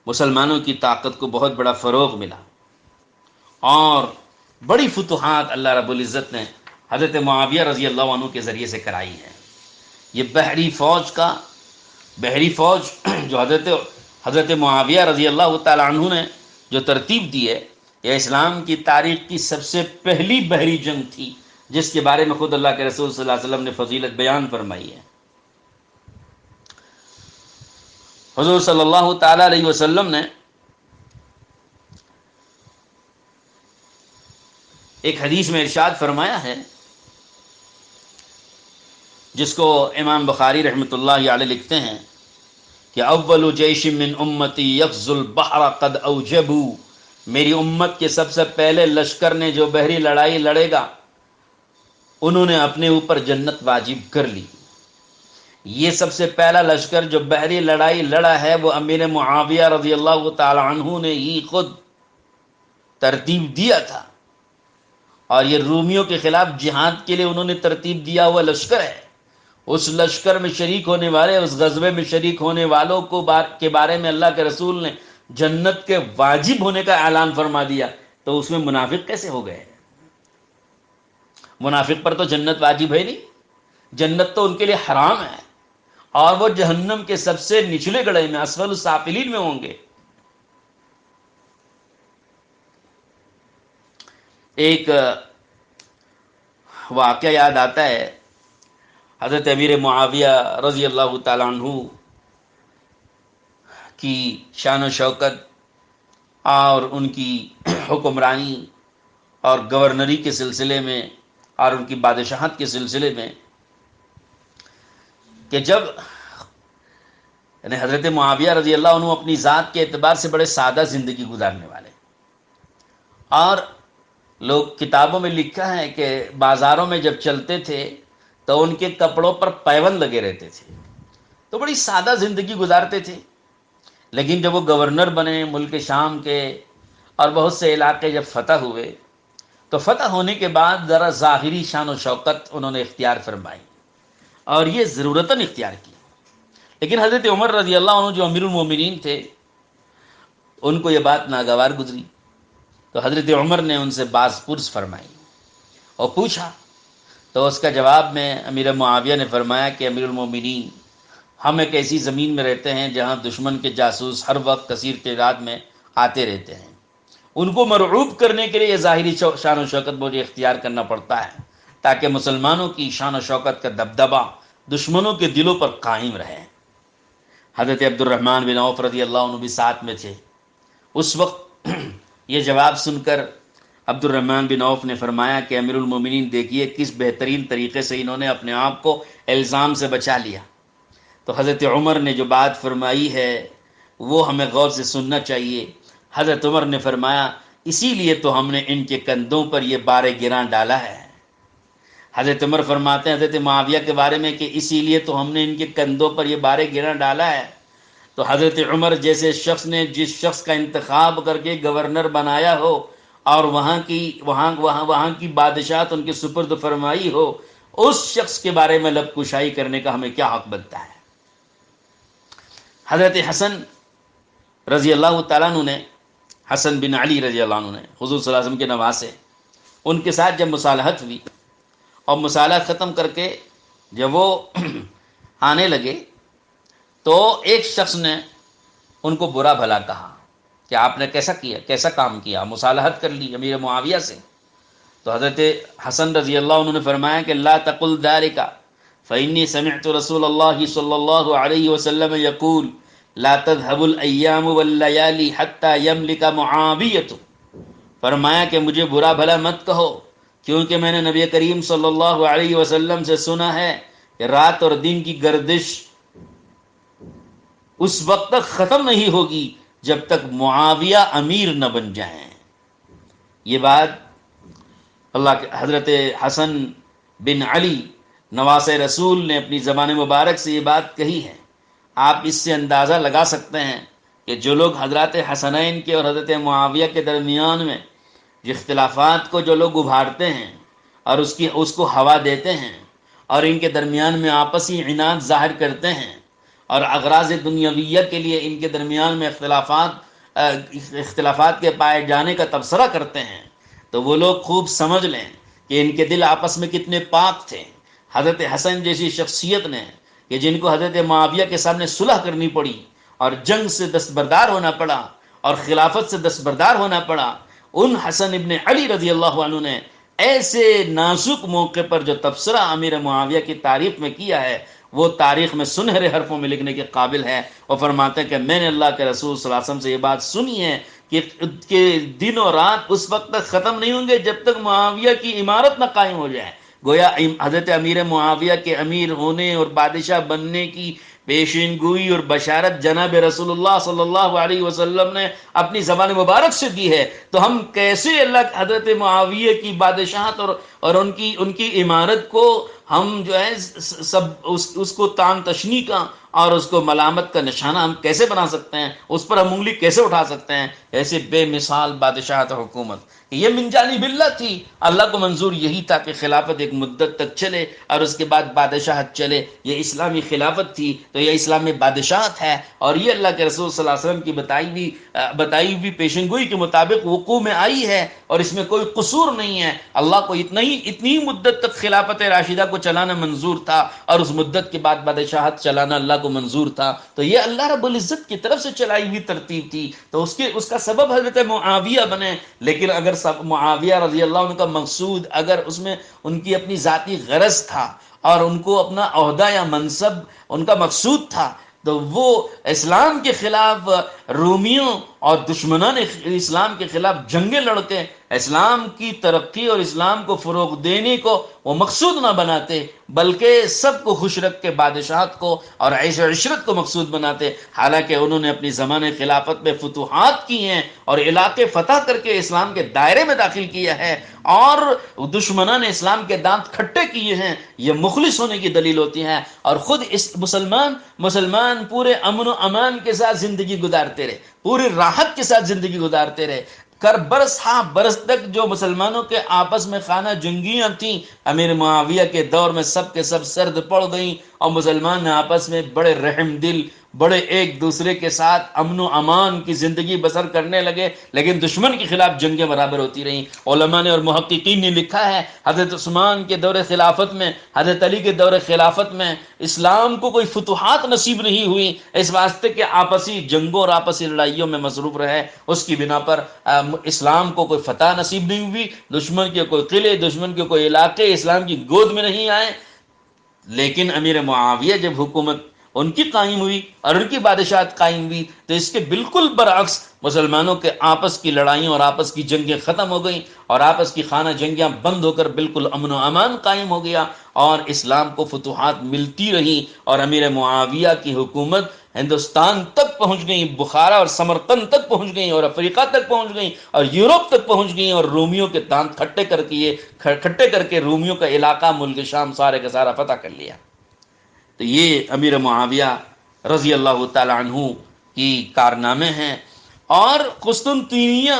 مسلمانوں کی طاقت کو بہت بڑا فروغ ملا، اور بڑی فتوحات اللہ رب العزت نے حضرت معاویہ رضی اللہ عنہ کے ذریعے سے کرائی ہے۔ یہ بحری فوج جو حضرت معاویہ رضی اللہ تعالی عنہ نے جو ترتیب دی ہے، یہ اسلام کی تاریخ کی سب سے پہلی بحری جنگ تھی، جس کے بارے میں خود اللہ کے رسول صلی اللہ علیہ وسلم نے فضیلت بیان فرمائی ہے۔ حضور صلی اللہ تعالی علیہ وسلم نے ایک حدیث میں ارشاد فرمایا ہے، جس کو امام بخاری رحمۃ اللہ علیہ لکھتے ہیں کہ اول جیش من امتی یغزو البحر قد اوجبوا، میری امت کے سب سے پہلے لشکر نے جو بحری لڑائی لڑے گا انہوں نے اپنے اوپر جنت واجب کر لی۔ یہ سب سے پہلا لشکر جو بحری لڑائی لڑا ہے وہ امیر معاویہ رضی اللہ تعالی عنہ نے ہی خود ترتیب دیا تھا، اور یہ رومیوں کے خلاف جہاد کے لیے انہوں نے ترتیب دیا ہوا لشکر ہے۔ اس لشکر میں شریک ہونے والے، اس غزوے میں شریک ہونے والوں کے بارے میں اللہ کے رسول نے جنت کے واجب ہونے کا اعلان فرما دیا، تو اس میں منافق کیسے ہو گئے؟ منافق پر تو جنت واجب ہے نہیں، جنت تو ان کے لیے حرام ہے، اور وہ جہنم کے سب سے نچلے گڑھے میں، اسفل السافلین میں ہوں گے۔ ایک واقعہ یاد آتا ہے، حضرت امیر معاویہ رضی اللہ تعالی عنہ کی شان و شوکت اور ان کی حکمرانی اور گورنری کے سلسلے میں اور ان کی بادشاہت کے سلسلے میں، کہ جب یعنی حضرت معاویہ رضی اللہ عنہ اپنی ذات کے اعتبار سے بڑے سادہ زندگی گزارنے والے، اور لوگ کتابوں میں لکھا ہے کہ بازاروں میں جب چلتے تھے تو ان کے کپڑوں پر پیوند لگے رہتے تھے، تو بڑی سادہ زندگی گزارتے تھے۔ لیکن جب وہ گورنر بنے ملک شام کے، اور بہت سے علاقے جب فتح ہوئے، تو فتح ہونے کے بعد ذرا ظاہری شان و شوکت انہوں نے اختیار فرمائی، اور یہ ضرورتاً اختیار کی۔ لیکن حضرت عمر رضی اللہ عنہ جو امیر المومنین تھے، ان کو یہ بات ناگوار گزری، تو حضرت عمر نے ان سے باز پرس فرمائی اور پوچھا، تو اس کا جواب میں امیر معاویہ نے فرمایا کہ امیر المومنین، ہم ایک ایسی زمین میں رہتے ہیں جہاں دشمن کے جاسوس ہر وقت کثیر تعداد میں آتے رہتے ہیں، ان کو مرعوب کرنے کے لیے یہ ظاہری شان و شوکت مجھے اختیار کرنا پڑتا ہے، تاکہ مسلمانوں کی شان و شوکت کا دبدبہ دشمنوں کے دلوں پر قائم رہے۔ حضرت عبد الرحمن بن عوف رضی اللہ عنہ بھی ساتھ میں تھے۔ اس وقت یہ جواب سن کر عبد الرحمن بن عوف نے فرمایا کہ امیر المومنین دیکھیے کس بہترین طریقے سے انہوں نے اپنے آپ کو الزام سے بچا لیا۔ تو حضرت عمر نے جو بات فرمائی ہے وہ ہمیں غور سے سننا چاہیے۔ حضرت عمر نے فرمایا، اسی لیے تو ہم نے ان کے کندھوں پر یہ بار گراں ڈالا ہے۔ حضرت عمر فرماتے ہیں حضرت معاویہ کے بارے میں کہ اسی لیے تو ہم نے ان کے کندھوں پر یہ بار گراں ڈالا ہے۔ تو حضرت عمر جیسے شخص نے جس شخص کا انتخاب کر کے گورنر بنایا ہو اور وہاں کی بادشاہت ان کے سپرد فرمائی ہو، اس شخص کے بارے میں لب کشائی کرنے کا ہمیں کیا حق بنتا ہے؟ حضرت حسن رضی اللہ تعالیٰ عنہ نے، حسن بن علی رضی اللہ عنہ نے، حضور صلی اللہ علیہ وسلم کے نواسے، ان کے ساتھ جب مصالحت ہوئی اور مصالحت ختم کر کے جب وہ آنے لگے، تو ایک شخص نے ان کو برا بھلا کہا کہ آپ نے کیسا کام کیا، مصالحت کر لی امیر معاویہ سے۔ تو حضرت حسن رضی اللہ عنہ نے فرمایا کہ لا تقل ذلك فإني سمعت رسول اللہ صلی اللہ علیہ وسلم یقول لا تذهب الأيام والليالي حتى يملك معاویۃ۔ فرمایا کہ مجھے برا بھلا مت کہو، کیونکہ میں نے نبی کریم صلی اللہ علیہ وسلم سے سنا ہے کہ رات اور دن کی گردش اس وقت تک ختم نہیں ہوگی جب تک معاویہ امیر نہ بن جائیں۔ یہ بات اللہ کے حضرت حسن بن علی نواسے رسول نے اپنی زبان مبارک سے یہ بات کہی ہے۔ آپ اس سے اندازہ لگا سکتے ہیں کہ جو لوگ حضرات حسنین کے اور حضرت معاویہ کے درمیان میں اختلافات کو جو لوگ ابھارتے ہیں اور اس کو ہوا دیتے ہیں اور ان کے درمیان میں آپسی عناد ظاہر کرتے ہیں اور اغراض دنیاویہ کے لیے ان کے درمیان میں اختلافات کے پائے جانے کا تبصرہ کرتے ہیں، تو وہ لوگ خوب سمجھ لیں کہ ان کے دل آپس میں کتنے پاک تھے۔ حضرت حسن جیسی شخصیت نے کہ جن کو حضرت معاویہ کے سامنے صلح کرنی پڑی اور جنگ سے دستبردار ہونا پڑا اور خلافت سے دستبردار ہونا پڑا، ان حسن ابن علی رضی اللہ عنہ نے ایسے نازک موقع پر جو تبصرہ امیر معاویہ کی تعریف میں کیا ہے، وہ تاریخ میں سنہرے حرفوں میں لکھنے کے قابل ہے۔ اور فرماتے ہیں کہ میں نے اللہ کے رسول صلی اللہ علیہ وسلم سے یہ بات سنی ہے کہ دن اور رات اس وقت تک ختم نہیں ہوں گے جب تک معاویہ کی عمارت نہ قائم ہو جائے۔ گویا حضرت امیر معاویہ کے امیر ہونے اور بادشاہ بننے کی پیشین گوئی اور بشارت جناب رسول اللہ صلی اللہ علیہ وسلم نے اپنی زبان مبارک سے دی ہے، تو ہم کیسے اللہ حضرت معاویہ کی بادشاہت اور ان کی عمارت کو ہم جو ہے سب اس کو تان تشنی کا اور اس کو ملامت کا نشانہ ہم کیسے بنا سکتے ہیں، اس پر ہم انگلی کیسے اٹھا سکتے ہیں؟ ایسے بے مثال بادشاہت اور حکومت یہ من جانب اللہ تھی، اللہ کو منظور یہی تھا کہ خلافت ایک مدت تک چلے اور اس کے بعد بادشاہت چلے. یہ اسلامی خلافت تھی تو یہ اسلامی بادشاہت ہے، اور یہ اللہ کے رسول صلی اللہ علیہ وسلم کی بتائی ہوئی پیشن گوئی کے مطابق وقوع میں آئی ہے، اور اس میں کوئی قصور نہیں ہے. اللہ کو اتنی مدت تک خلافت راشدہ کو چلانا منظور تھا، اور اس مدت کے بعد بادشاہت چلانا اللہ کو منظور تھا. تو یہ اللہ رب العزت کی طرف سے چلائی ہوئی ترتیب تھی، تو اس کا سبب حضرت معاویہ بنے. لیکن اگر معاویہ رضی اللہ عنہ کا مقصود اگر اس میں ان کی اپنی ذاتی غرض تھا اور ان کو اپنا عہدہ یا منصب ان کا مقصود تھا، تو وہ اسلام کے خلاف رومیوں اور دشمنان اسلام کے خلاف جنگیں لڑ کے اسلام کی ترقی اور اسلام کو فروغ دینے کو وہ مقصود نہ بناتے، بلکہ سب کو خوش رکھ کے بادشاہت کو اور عیش و عشرت کو مقصود بناتے. حالانکہ انہوں نے اپنی زمانے خلافت میں فتوحات کی ہیں اور علاقے فتح کر کے اسلام کے دائرے میں داخل کیا ہے، اور دشمنان اسلام کے دانت کھٹے کیے ہیں. یہ مخلص ہونے کی دلیل ہوتی ہے. اور خود اس مسلمان پورے امن و امان کے ساتھ زندگی گزارتے رہے، پوری راحت کے ساتھ زندگی گزارتے رہے. برس تک جو مسلمانوں کے آپس میں خانہ جنگیاں تھیں، امیر معاویہ کے دور میں سب کے سب سرد پڑ گئیں، اور مسلمان آپس میں بڑے رحم دل، بڑے ایک دوسرے کے ساتھ امن و امان کی زندگی بسر کرنے لگے. لیکن دشمن کے خلاف جنگیں برابر ہوتی رہیں. علماء نے اور محققین نے لکھا ہے حضرت عثمان کے دور خلافت میں، حضرت علی کے دور خلافت میں اسلام کو کوئی فتوحات نصیب نہیں ہوئی، اس واسطے کہ آپسی جنگوں اور آپسی لڑائیوں میں مصروف رہے. اس کی بنا پر اسلام کو کوئی فتح نصیب نہیں ہوئی، دشمن کے کوئی قلعے، دشمن کے کوئی علاقے اسلام کی گود میں نہیں آئے. لیکن امیر معاویہ جب حکومت ان کی قائم ہوئی اور ان کی بادشاہت قائم ہوئی، تو اس کے بالکل برعکس مسلمانوں کے آپس کی لڑائیوں اور آپس کی جنگیں ختم ہو گئیں، اور آپس کی خانہ جنگیاں بند ہو کر بالکل امن و امان قائم ہو گیا، اور اسلام کو فتوحات ملتی رہی. اور امیر معاویہ کی حکومت ہندوستان تک پہنچ گئی، بخارا اور سمرقند تک پہنچ گئی، اور افریقہ تک پہنچ گئی، اور یورپ تک پہنچ گئی، اور رومیوں کے دانت کھٹے کر کے رومیوں کا علاقہ ملک شام سارے کا سارا فتح کر لیا. تو یہ امیر معاویہ رضی اللہ تعالی عنہ کی کارنامے ہیں. اور قسطنطنیہ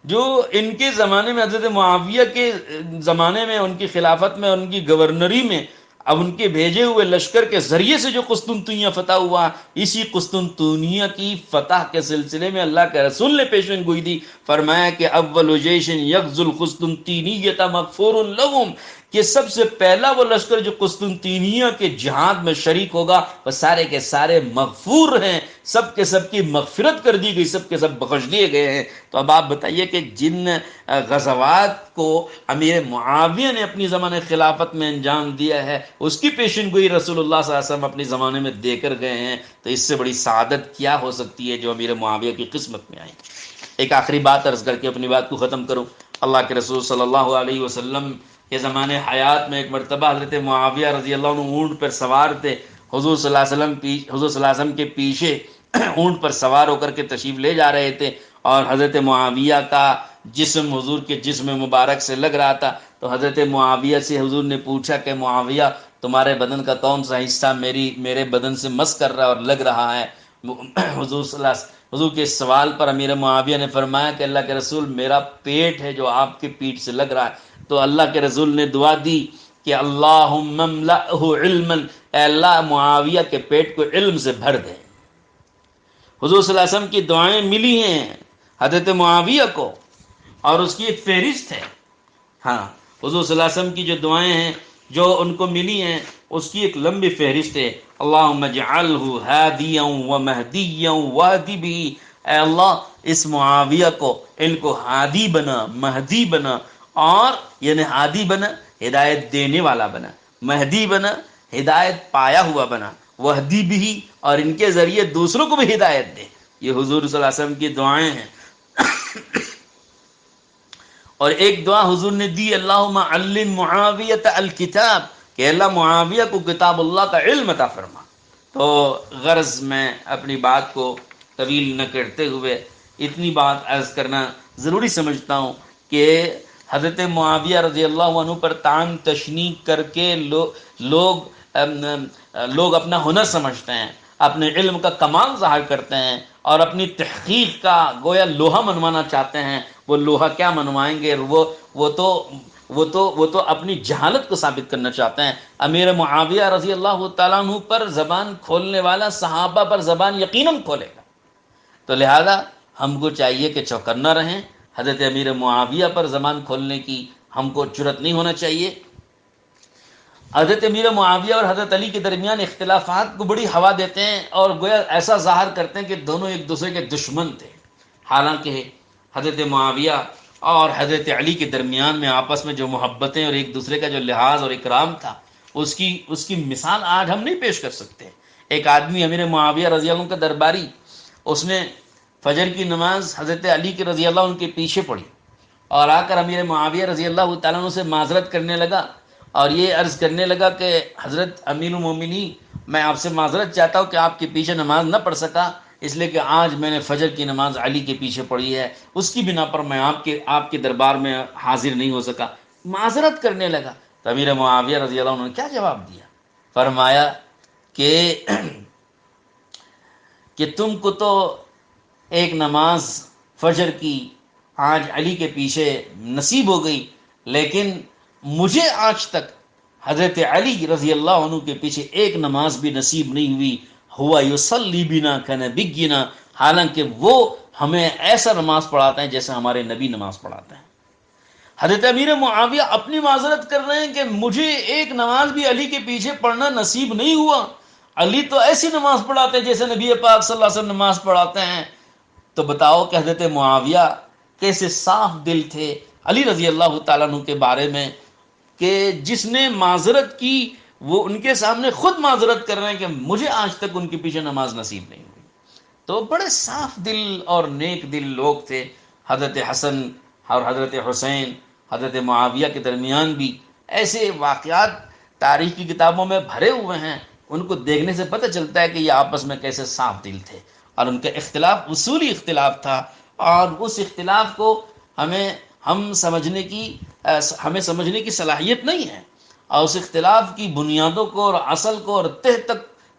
جو ان کے زمانے میں، حضرت معاویہ کے زمانے میں، ان کی خلافت میں، ان کی گورنری میں، اب ان کے بھیجے ہوئے لشکر کے ذریعے سے جو قسطنطنیہ فتح ہوا، اسی قسطنطنیہ کی فتح کے سلسلے میں اللہ کے رسول نے پیشن گوئی دی. فرمایا کہ اول جیش یغزو القسطنطینیۃ مغفور لهم، کہ سب سے پہلا وہ لشکر جو قسطنطنیہ کے جہاد میں شریک ہوگا وہ سارے کے سارے مغفور ہیں، سب کے سب کی مغفرت کر دی گئی، سب کے سب بخش دیے گئے ہیں. تو اب آپ بتائیے کہ جن غزوات کو امیر معاویہ نے اپنی زمانے خلافت میں انجام دیا ہے، اس کی پیشن گوئی رسول اللہ صلی اللہ علیہ وسلم اپنے زمانے میں دے کر گئے ہیں، تو اس سے بڑی سعادت کیا ہو سکتی ہے جو امیر معاویہ کی قسمت میں آئی. ایک آخری بات عرض کر کے اپنی بات کو ختم کروں. اللہ کے رسول صلی اللہ علیہ وسلم کے زمانے حیات میں ایک مرتبہ حضرت معاویہ رضی اللہ عنہ اونٹ پر سوار تھے. حضور صلی اللہ علیہ وسلم کے پیچھے اونٹ پر سوار ہو کر کے تشریف لے جا رہے تھے، اور حضرت معاویہ کا جسم حضور کے جسم مبارک سے لگ رہا تھا. تو حضرت معاویہ سے حضور نے پوچھا کہ معاویہ تمہارے بدن کا کون سا حصہ میرے بدن سے مس کر رہا ہے اور لگ رہا ہے؟ حضور کے سوال پر امیر معاویہ نے فرمایا کہ اللہ کے رسول میرا پیٹ ہے جو آپ کے پیٹ سے لگ رہا ہے. تو اللہ کے رسول نے دعا دی کہ اللہم املأہ علما، اے اللہ معاویہ کے پیٹ کو علم سے بھر دے. حضور صلی اللہ علیہ وسلم کی دعائیں ملی ہیں حضرت معاویہ کو، اور اس کی ایک فہرست ہے. ہاں، حضور صلی اللہ علیہ وسلم کی جو دعائیں ہیں جو ان کو ملی ہیں، اس کی ایک لمبی فہرست ہے. اللہم اجعلہ ہادیا و مہدیا واہدی بہ، اے اللہ اس معاویہ کو، ان کو ہادی بنا، مہدی بنا، اور یعنی ہادی بنا ہدایت دینے والا بنا، مہدی بنا ہدایت پایا ہوا بنا، وہدی بھی اور ان کے ذریعے دوسروں کو بھی ہدایت دے. یہ حضور صلی اللہ علیہ وسلم کی دعائیں ہیں. اور ایک دعا حضور نے دی، اللہم علم معاویہ الکتاب، کہ اللہ معاویہ کو کتاب اللہ کا علم عطا فرما. تو غرض میں اپنی بات کو طویل نہ کرتے ہوئے اتنی بات عرض کرنا ضروری سمجھتا ہوں کہ حضرت معاویہ رضی اللہ عنہ پر طعن تشنیع کر کے لوگ اپنا ہنر سمجھتے ہیں، اپنے علم کا کمال ظاہر کرتے ہیں اور اپنی تحقیق کا گویا لوہا منوانا چاہتے ہیں۔ وہ لوہا کیا منوائیں گے؟ وہ تو اپنی جہالت کو ثابت کرنا چاہتے ہیں۔ امیر معاویہ رضی اللہ تعالیٰ عنہ پر زبان کھولنے والا صحابہ پر زبان یقیناً کھولے گا، تو لہذا ہم کو چاہیے کہ چوکنا رہیں۔ حضرت امیر معاویہ پر زبان کھولنے کی ہم کو جرأت نہیں ہونا چاہیے۔ حضرت امیر معاویہ اور حضرت علی کے درمیان اختلافات کو بڑی ہوا دیتے ہیں اور گویا ایسا ظاہر کرتے ہیں کہ دونوں ایک دوسرے کے دشمن تھے، حالانکہ حضرت معاویہ اور حضرت علی کے درمیان میں آپس میں جو محبتیں اور ایک دوسرے کا جو لحاظ اور اکرام تھا، اس کی مثال آج ہم نہیں پیش کر سکتے۔ ایک آدمی امیر معاویہ رضی اللہ عنہ کا درباری، اس نے فجر کی نماز حضرت علی کے رضی اللہ عنہ کے پیچھے پڑھی اور آ کر امیر معاویہ رضی اللہ تعالیٰ عنہ سے معذرت کرنے لگا اور یہ عرض کرنے لگا کہ حضرت امیر المومنین، میں آپ سے معذرت چاہتا ہوں کہ آپ کے پیچھے نماز نہ پڑھ سکا، اس لیے کہ آج میں نے فجر کی نماز علی کے پیچھے پڑھی ہے، اس کی بنا پر میں آپ کے دربار میں حاضر نہیں ہو سکا، معذرت کرنے لگا۔ تو امیر معاویہ رضی اللہ عنہ نے کیا جواب دیا؟ فرمایا کہ تم کو تو ایک نماز فجر کی آج علی کے پیچھے نصیب ہو گئی، لیکن مجھے آج تک حضرت علی رضی اللہ عنہ کے پیچھے ایک نماز بھی نصیب نہیں ہوئی، ہوا یصلی بنا کنبینا، حالانکہ وہ ہمیں ایسا نماز پڑھاتے ہیں جیسے ہمارے نبی نماز پڑھاتے ہیں۔ حضرت امیر معاویہ اپنی معذرت کر رہے ہیں کہ مجھے ایک نماز بھی علی کے پیچھے پڑھنا نصیب نہیں ہوا، علی تو ایسی نماز پڑھاتے ہیں جیسے نبی پاک صلی اللہ علیہ وسلم نماز پڑھاتے ہیں۔ تو بتاؤ کہ حضرت معاویہ کیسے صاف دل تھے علی رضی اللہ تعالیٰ عنہ کے بارے میں، کہ جس نے معذرت کی وہ ان کے سامنے خود معذرت کر رہے ہیں کہ مجھے آج تک ان کے پیچھے نماز نصیب نہیں ہوئی۔ تو بڑے صاف دل اور نیک دل لوگ تھے۔ حضرت حسن اور حضرت حسین، حضرت معاویہ کے درمیان بھی ایسے واقعات تاریخ کی کتابوں میں بھرے ہوئے ہیں، ان کو دیکھنے سے پتہ چلتا ہے کہ یہ آپس میں کیسے صاف دل تھے، اور ان کا اختلاف اصولی اختلاف تھا، اور اس اختلاف کو ہمیں سمجھنے کی صلاحیت نہیں ہے، اور اس اختلاف کی بنیادوں کو اور اصل کو اور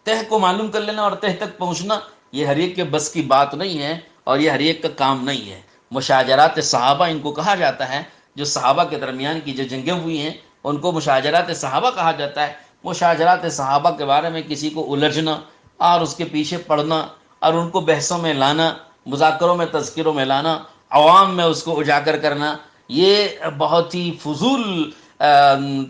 تہ کو معلوم کر لینا اور تہ تک پہنچنا، یہ ہر ایک کے بس کی بات نہیں ہے اور یہ ہر ایک کا کام نہیں ہے۔ مشاجرات صحابہ ان کو کہا جاتا ہے، جو صحابہ کے درمیان کی جو جنگیں ہوئی ہیں ان کو مشاجرات صحابہ کہا جاتا ہے۔ مشاجرات صحابہ کے بارے میں کسی کو الجھنا اور اس کے پیچھے پڑنا اور ان کو بحثوں میں لانا، مذاکروں میں تذکروں میں لانا، عوام میں اس کو اجاگر کرنا، یہ بہت ہی فضول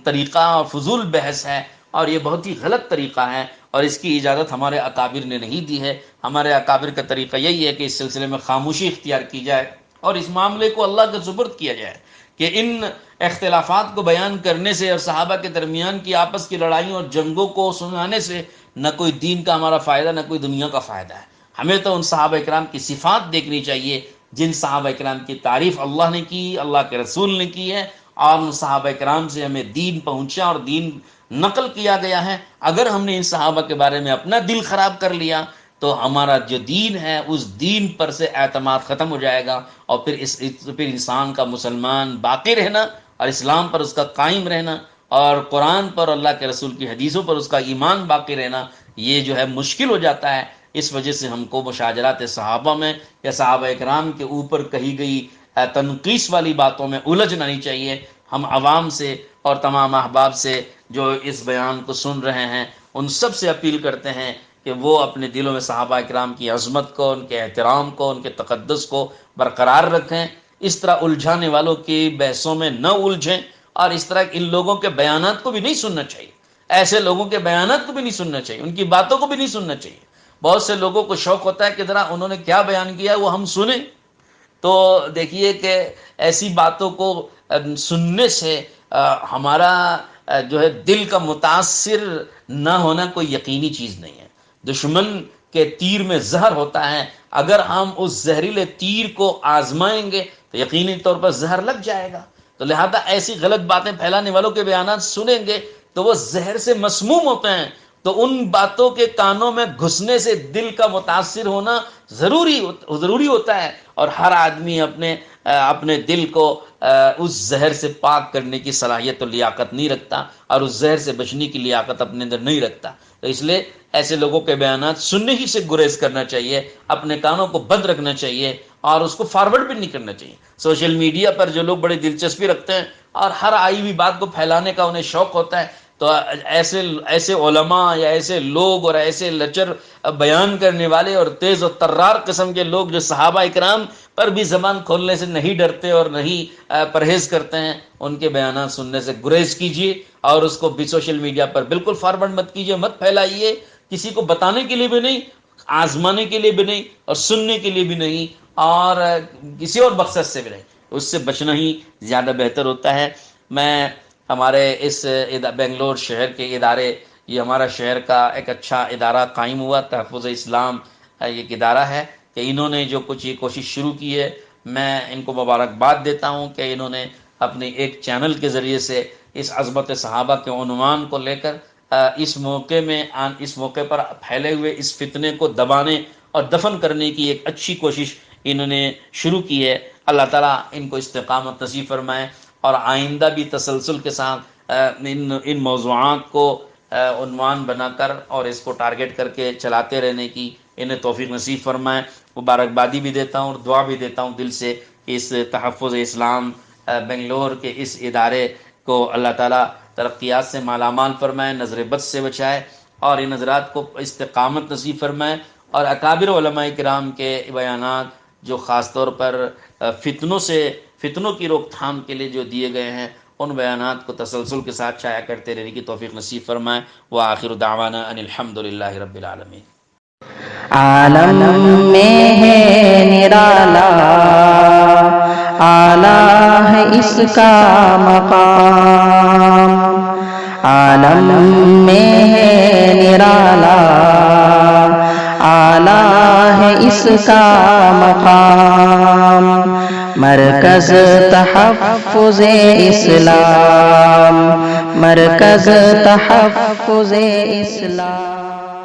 طریقہ اور فضول بحث ہے، اور یہ بہت ہی غلط طریقہ ہے، اور اس کی اجازت ہمارے اکابر نے نہیں دی ہے۔ ہمارے اکابر کا طریقہ یہی ہے کہ اس سلسلے میں خاموشی اختیار کی جائے اور اس معاملے کو اللہ کے سپرد کیا جائے، کہ ان اختلافات کو بیان کرنے سے اور صحابہ کے درمیان کی آپس کی لڑائیوں اور جنگوں کو سنانے سے نہ کوئی دین کا ہمارا فائدہ نہ کوئی دنیا کا فائدہ ہے۔ ہمیں تو ان صحابہ اکرام کی صفات دیکھنی چاہیے جن صحابہ اکرام کی تعریف اللہ نے کی، اللہ کے رسول نے کی ہے، اور ان صحابہ اکرام سے ہمیں دین پہنچا اور دین نقل کیا گیا ہے۔ اگر ہم نے ان صحابہ کے بارے میں اپنا دل خراب کر لیا تو ہمارا جو دین ہے اس دین پر سے اعتماد ختم ہو جائے گا، اور پھر انسان کا مسلمان باقی رہنا اور اسلام پر اس کا قائم رہنا اور قرآن پر اللہ کے رسول کی حدیثوں پر اس کا ایمان باقی رہنا یہ جو ہے مشکل ہو جاتا ہے۔ اس وجہ سے ہم کو مشاجرات صحابہ میں یا صحابہ اکرام کے اوپر کہی گئی تنقیص والی باتوں میں الجھنا نہیں چاہیے۔ ہم عوام سے اور تمام احباب سے جو اس بیان کو سن رہے ہیں ان سب سے اپیل کرتے ہیں کہ وہ اپنے دلوں میں صحابہ اکرام کی عظمت کو، ان کے احترام کو، ان کے تقدس کو برقرار رکھیں، اس طرح الجھانے والوں کی بحثوں میں نہ الجھیں، اور اس طرح ان لوگوں کے بیانات کو بھی نہیں سننا چاہیے، ایسے لوگوں کے بیانات کو بھی نہیں سننا چاہیے، ان کی باتوں کو بھی نہیں سننا چاہیے۔ بہت سے لوگوں کو شوق ہوتا ہے کہ ذرا انہوں نے کیا بیان کیا وہ ہم سنیں، تو دیکھیے کہ ایسی باتوں کو سننے سے ہمارا جو ہے دل کا متاثر نہ ہونا کوئی یقینی چیز نہیں ہے۔ دشمن کے تیر میں زہر ہوتا ہے، اگر ہم اس زہریلے تیر کو آزمائیں گے تو یقینی طور پر زہر لگ جائے گا، تو لہذا ایسی غلط باتیں پھیلانے والوں کے بیانات سنیں گے تو وہ زہر سے مسموم ہوتے ہیں، تو ان باتوں کے کانوں میں گھسنے سے دل کا متاثر ہونا ضروری ہوتا ہے، اور ہر آدمی اپنے دل کو اس زہر سے پاک کرنے کی صلاحیت و لیاقت نہیں رکھتا، اور اس زہر سے بچنے کی لیاقت اپنے اندر نہیں رکھتا. تو اس لیے ایسے لوگوں کے بیانات سننے ہی سے گریز کرنا چاہیے، اپنے کانوں کو بند رکھنا چاہیے، اور اس کو فارورڈ بھی نہیں کرنا چاہیے. سوشل میڈیا پر جو لوگ بڑی دلچسپی رکھتے ہیں اور ہر آئی ہوئی بات کو پھیلانے کا انہیں شوق ہوتا ہے، تو ایسے علماء یا ایسے لوگ اور ایسے لچر بیان کرنے والے اور تیز و ترار قسم کے لوگ جو صحابہ اکرام پر بھی زبان کھولنے سے نہیں ڈرتے اور نہیں پرہیز کرتے ہیں، ان کے بیانات سننے سے گریز کیجیے، اور اس کو بھی سوشل میڈیا پر بالکل فارورڈ مت کیجیے، مت پھیلائیے، کسی کو بتانے کے لیے بھی نہیں، آزمانے کے لیے بھی نہیں، اور سننے کے لیے بھی نہیں، اور کسی اور مقصد سے بھی نہیں. اس سے بچنا ہی زیادہ بہتر ہوتا ہے. میں ہمارے اس بنگلور شہر کے ادارے، یہ ہمارا شہر کا ایک اچھا ادارہ قائم ہوا، تحفظ اسلام ایک ادارہ ہے، کہ انہوں نے جو کچھ یہ کوشش شروع کی ہے، میں ان کو مبارکباد دیتا ہوں کہ انہوں نے اپنی ایک چینل کے ذریعے سے اس عظمت صحابہ کے عنوان کو لے کر اس موقع پر پھیلے ہوئے اس فتنے کو دبانے اور دفن کرنے کی ایک اچھی کوشش انہوں نے شروع کی ہے. اللہ تعالیٰ ان کو استقامت نصیب فرمائے، اور آئندہ بھی تسلسل کے ساتھ ان موضوعات کو عنوان بنا کر اور اس کو ٹارگٹ کر کے چلاتے رہنے کی انہیں توفیق نصیب فرمائے. مبارکبادی بھی دیتا ہوں اور دعا بھی دیتا ہوں دل سے کہ اس تحفظ اسلام بنگلور کے اس ادارے کو اللہ تعالیٰ ترقیات سے مالا مال فرمائے، نظر بد سے بچائے، اور ان حضرات کو استقامت نصیب فرمائے، اور اکابر علماء کرام کے بیانات جو خاص طور پر فتنوں کی روک تھام کے لیے جو دیے گئے ہیں، ان بیانات کو تسلسل کے ساتھ شائع کرتے رہنے کی توفیق نصیب فرمائے. وآخر دعوانا ان الحمدللہ رب العالمین. عالم میں ہے نرالا، اعلیٰ ہے اس کا مقام. عالم میں ہے نرالا، اعلیٰ ہے اس کا مقام. مرکز تحفظ اسلام، مرکز تحفظ اسلام.